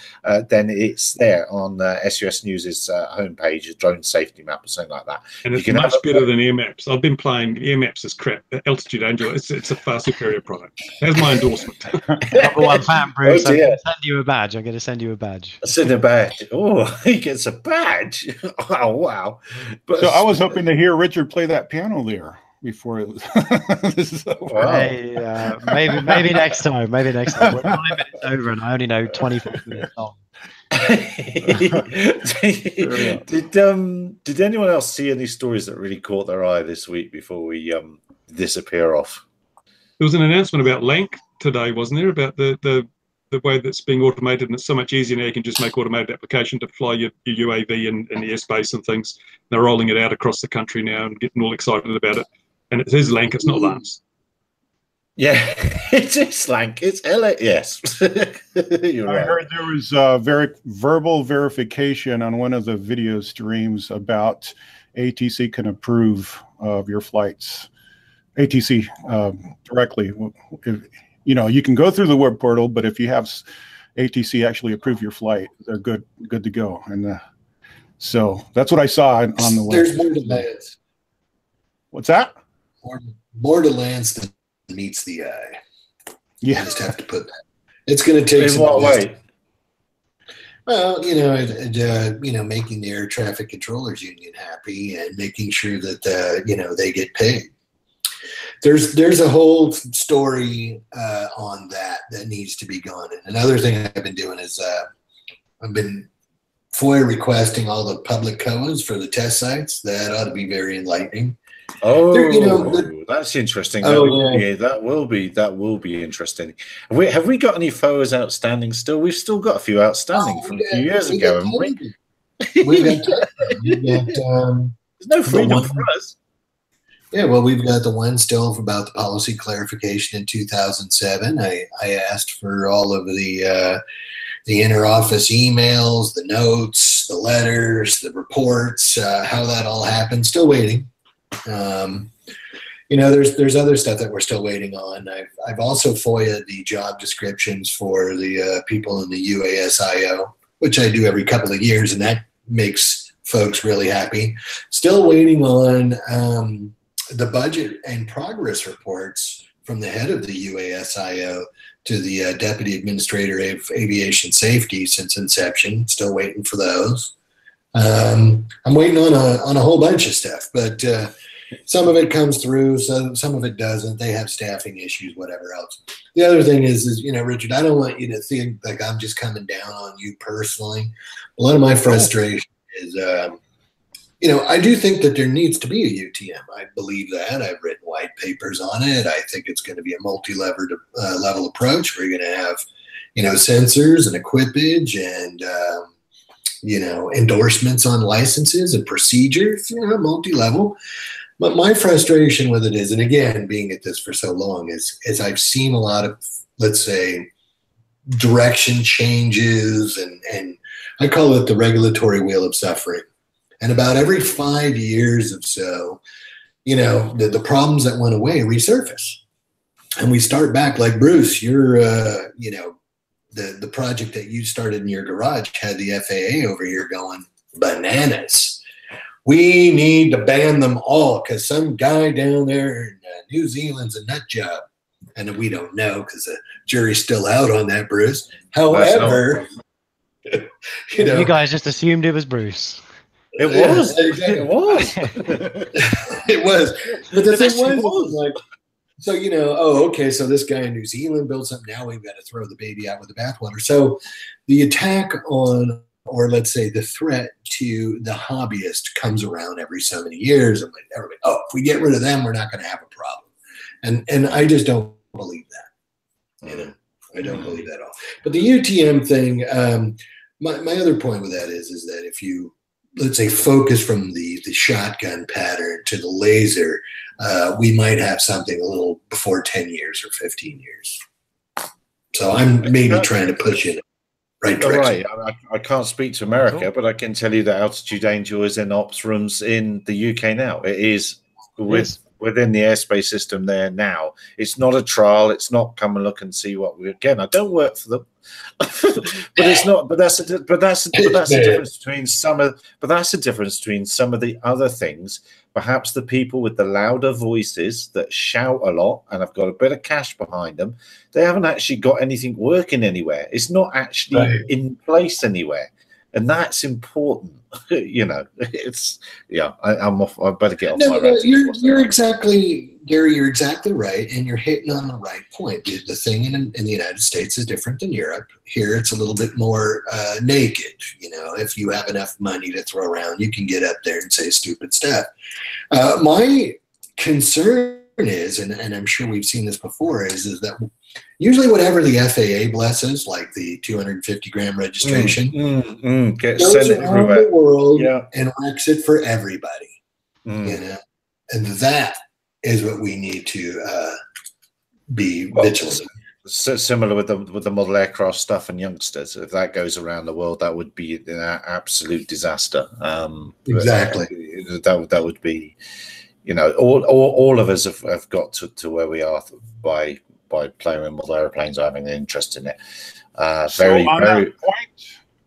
then it's there on SUS News's homepage, a drone safety map or something like that. And it's much better than Air Maps. I've been playing Air Maps as crap. Altitude Angel, it's a far superior product. There's my endorsement. Number one fan, Bruce. I'm going to send you a badge. I'm going to send you a badge. Send a badge. Oh, he gets a badge. Oh, wow. But so I was hoping to hear Richard play that piano there before this is over. Wow. Hey, maybe next time. Maybe next time. We're 9 minutes over, and I only know 25 minutes long. Did anyone else see any stories that really caught their eye this week before we disappear off? There was an announcement about Lank today, wasn't there? About the way that's being automated, and it's so much easier now. You can just make automated application to fly your UAV in the airspace and things. They're rolling it out across the country now and getting all excited about it. And it is Lank, it's not Lance. Yeah, it is Lank. It's LA. Yes. You're right. I heard there was very verbal verification on one of the video streams about ATC can approve of your flights. ATC directly. If, you know, you can go through the web portal, but if you have ATC actually approve your flight, they're good to go. And so that's what I saw on the web. There's more to lands. What's that? More to lands than meets the eye. Yeah, you just have to put that. It's going to take some way. Well, you know, making the air traffic controllers union happy and making sure that you know, they get paid. There's a whole story on that needs to be gone. And another thing I've been doing is I've been FOIA requesting all the public COAs for the test sites. That ought to be very enlightening. Oh, you know, that's interesting. That will be interesting. Have we got any FOAs outstanding still? We've still got a few outstanding from a few years ago, haven't we? There's no freedom for us. Yeah, well, we've got the one still about the policy clarification in 2007. I asked for all of the inter-office emails, the notes, the letters, the reports, how that all happened. Still waiting. You know, there's other stuff that we're still waiting on. I've also FOIA'd the job descriptions for the people in the UASIO, which I do every couple of years, and that makes folks really happy. Still waiting on the budget and progress reports from the head of the UASIO to the Deputy Administrator of Aviation Safety since inception. Still waiting for those. I'm waiting on a whole bunch of stuff, but some of it comes through, so some of it doesn't. They have staffing issues, whatever else. The other thing is, you know, Richard, I don't want you to think like I'm just coming down on you personally. A lot of my frustration is, you know, I do think that there needs to be a UTM. I believe that. I've written white papers on it. I think it's going to be a multi-level approach. We're going to have, you know, sensors and equipage and, you know, endorsements on licenses and procedures, you know, multi-level. But my frustration with it is, and again, being at this for so long, is I've seen a lot of, let's say, direction changes, and I call it the regulatory wheel of suffering. And about every 5 years or so, you know, the problems that went away resurface. And we start back like, Bruce, you're, you know, the project that you started in your garage had the FAA over here going bananas. We need to ban them all because some guy down there in New Zealand's a nut job. And we don't know because the jury's still out on that, Bruce. However, you know, you guys just assumed it was Bruce. It was. Yeah, exactly. It was. It was. But the thing was like, so, you know, oh, okay, so this guy in New Zealand built something. Now we've got to throw the baby out with the bathwater. So the attack on, or let's say the threat to the hobbyist comes around every so many years. And like, everybody, oh, if we get rid of them, we're not going to have a problem. And I just don't believe that. You know, I don't believe that at all. But the UTM thing, my other point with that is that if you, let's say, focus from the shotgun pattern to the laser, we might have something a little before 10 years or 15 years. So I'm maybe trying to push it right direction. Right. I can't speak to America, but I can tell you that Altitude Angel is in ops rooms in the UK now. It is within the airspace system there now. It's not a trial. It's not come and look and see what we again. I don't work for them, but it's not. But that's the difference between some of. But that's the difference between some of the other things. Perhaps the people with the louder voices that shout a lot and have got a bit of cash behind them, they haven't actually got anything working anywhere. It's not actually in place anywhere, and that's important. You know, it's I'm off. I better get off my rant. You're exactly, Gary. You're exactly right, and you're hitting on the right point. The thing in the United States is different than Europe. Here, it's a little bit more naked. You know, if you have enough money to throw around, you can get up there and say stupid stuff. My concern is, and I'm sure we've seen this before, is that usually whatever the FAA blesses, like the 250-gram registration, gets goes sent around everywhere. the world and wrecks it for everybody. You know, and that is what we need to be vigilant. So similar with the model aircraft stuff and youngsters. If that goes around the world, that would be an absolute disaster. Exactly. That would be, you know, all of us have got to where we are by playing with model airplanes or having an interest in it.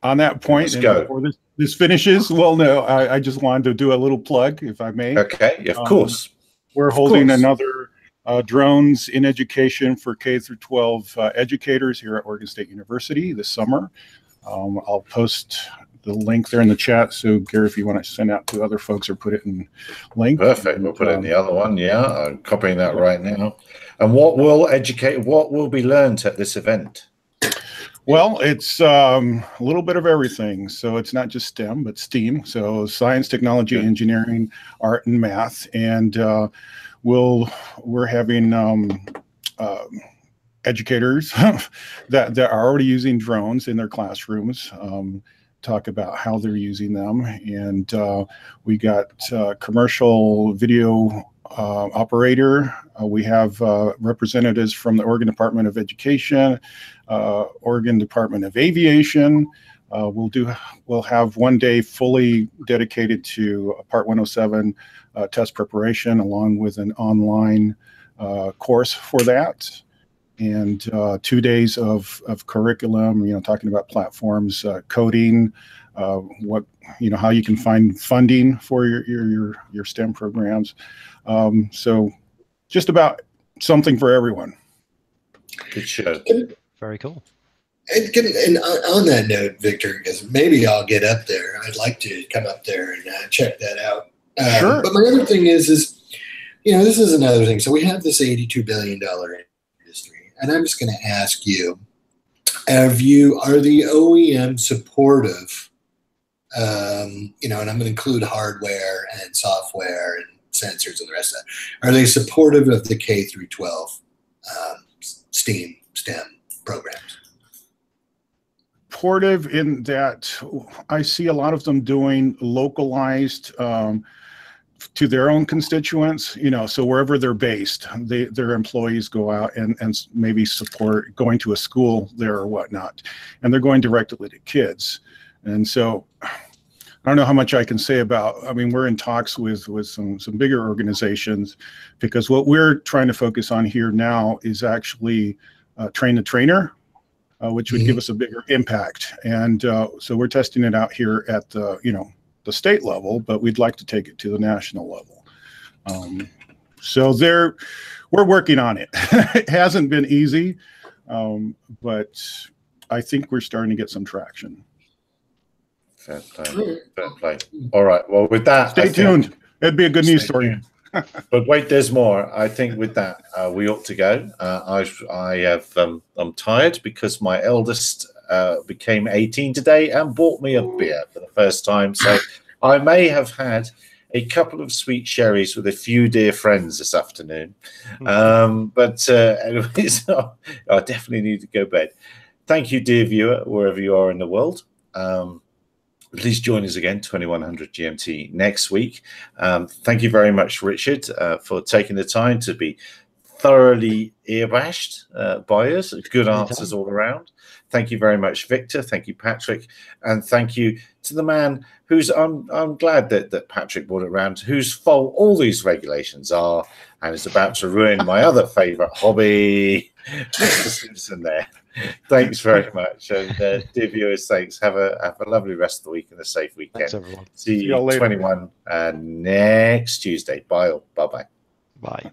On that point, and before this finishes, well, no, I just wanted to do a little plug, if I may. Okay, of course. We're holding another drones in education for K through 12 educators here at Oregon State University this summer. I'll post the link there in the chat. So, Gary, if you want to send out to other folks or put it in link. Perfect. We'll put it in the other one. Yeah, I'm copying that right now. And what will be learned at this event? Well, it's a little bit of everything. So it's not just STEM, but STEAM. So science, technology, engineering, art, and math. And we're having educators that are already using drones in their classrooms talk about how they're using them. And we got commercial video operator. We have representatives from the Oregon Department of Education, Oregon Department of Aviation. We'll have one day fully dedicated to Part 107 test preparation, along with an online course for that, and 2 days of curriculum. You know, talking about platforms, coding, how you can find funding for your STEM programs. So just about something for everyone. Good show. Very cool. And on that note, Victor, because maybe I'll get up there. I'd like to come up there and check that out. Sure. But my other thing is, this is another thing. So we have this $82 billion industry, and I'm just going to ask you, are the OEM supportive? And I'm going to include hardware and software and sensors and the rest of that. Are they supportive of the K through 12 STEM programs? Supportive in that I see a lot of them doing localized to their own constituents, so wherever they're based, their employees go out and maybe support going to a school there or whatnot, and they're going directly to kids. And so I don't know how much I can say about, I mean, we're in talks with some bigger organizations, because what we're trying to focus on here now is actually train the trainer, which would give us a bigger impact. And so we're testing it out here at the, the state level, but we'd like to take it to the national level. So we're working on it. It hasn't been easy, but I think we're starting to get some traction. Fair play. Fair play. All right. Well, with that, stay tuned. It'd be a good news story. But wait, there's more. I think with that, we ought to go. I'm tired because my eldest became 18 today and bought me a beer for the first time. So I may have had a couple of sweet sherries with a few dear friends this afternoon. But anyways, I definitely need to go to bed. Thank you, dear viewer, wherever you are in the world. Please join us again, 2100 GMT next week. Thank you very much, Richard, for taking the time to be thoroughly earbashed by us. Good answers all around. Thank you very much, Victor. Thank you, Patrick. And thank you to the man who's, I'm glad that Patrick brought it around, whose fault all these regulations are, and is about to ruin my other favorite hobby, Mr. Simpson there. Thanks very much. And dear viewers, thanks. Have a lovely rest of the week and a safe weekend. Thanks, everyone. See you later. 21 next Tuesday. Bye. Bye-bye. Bye.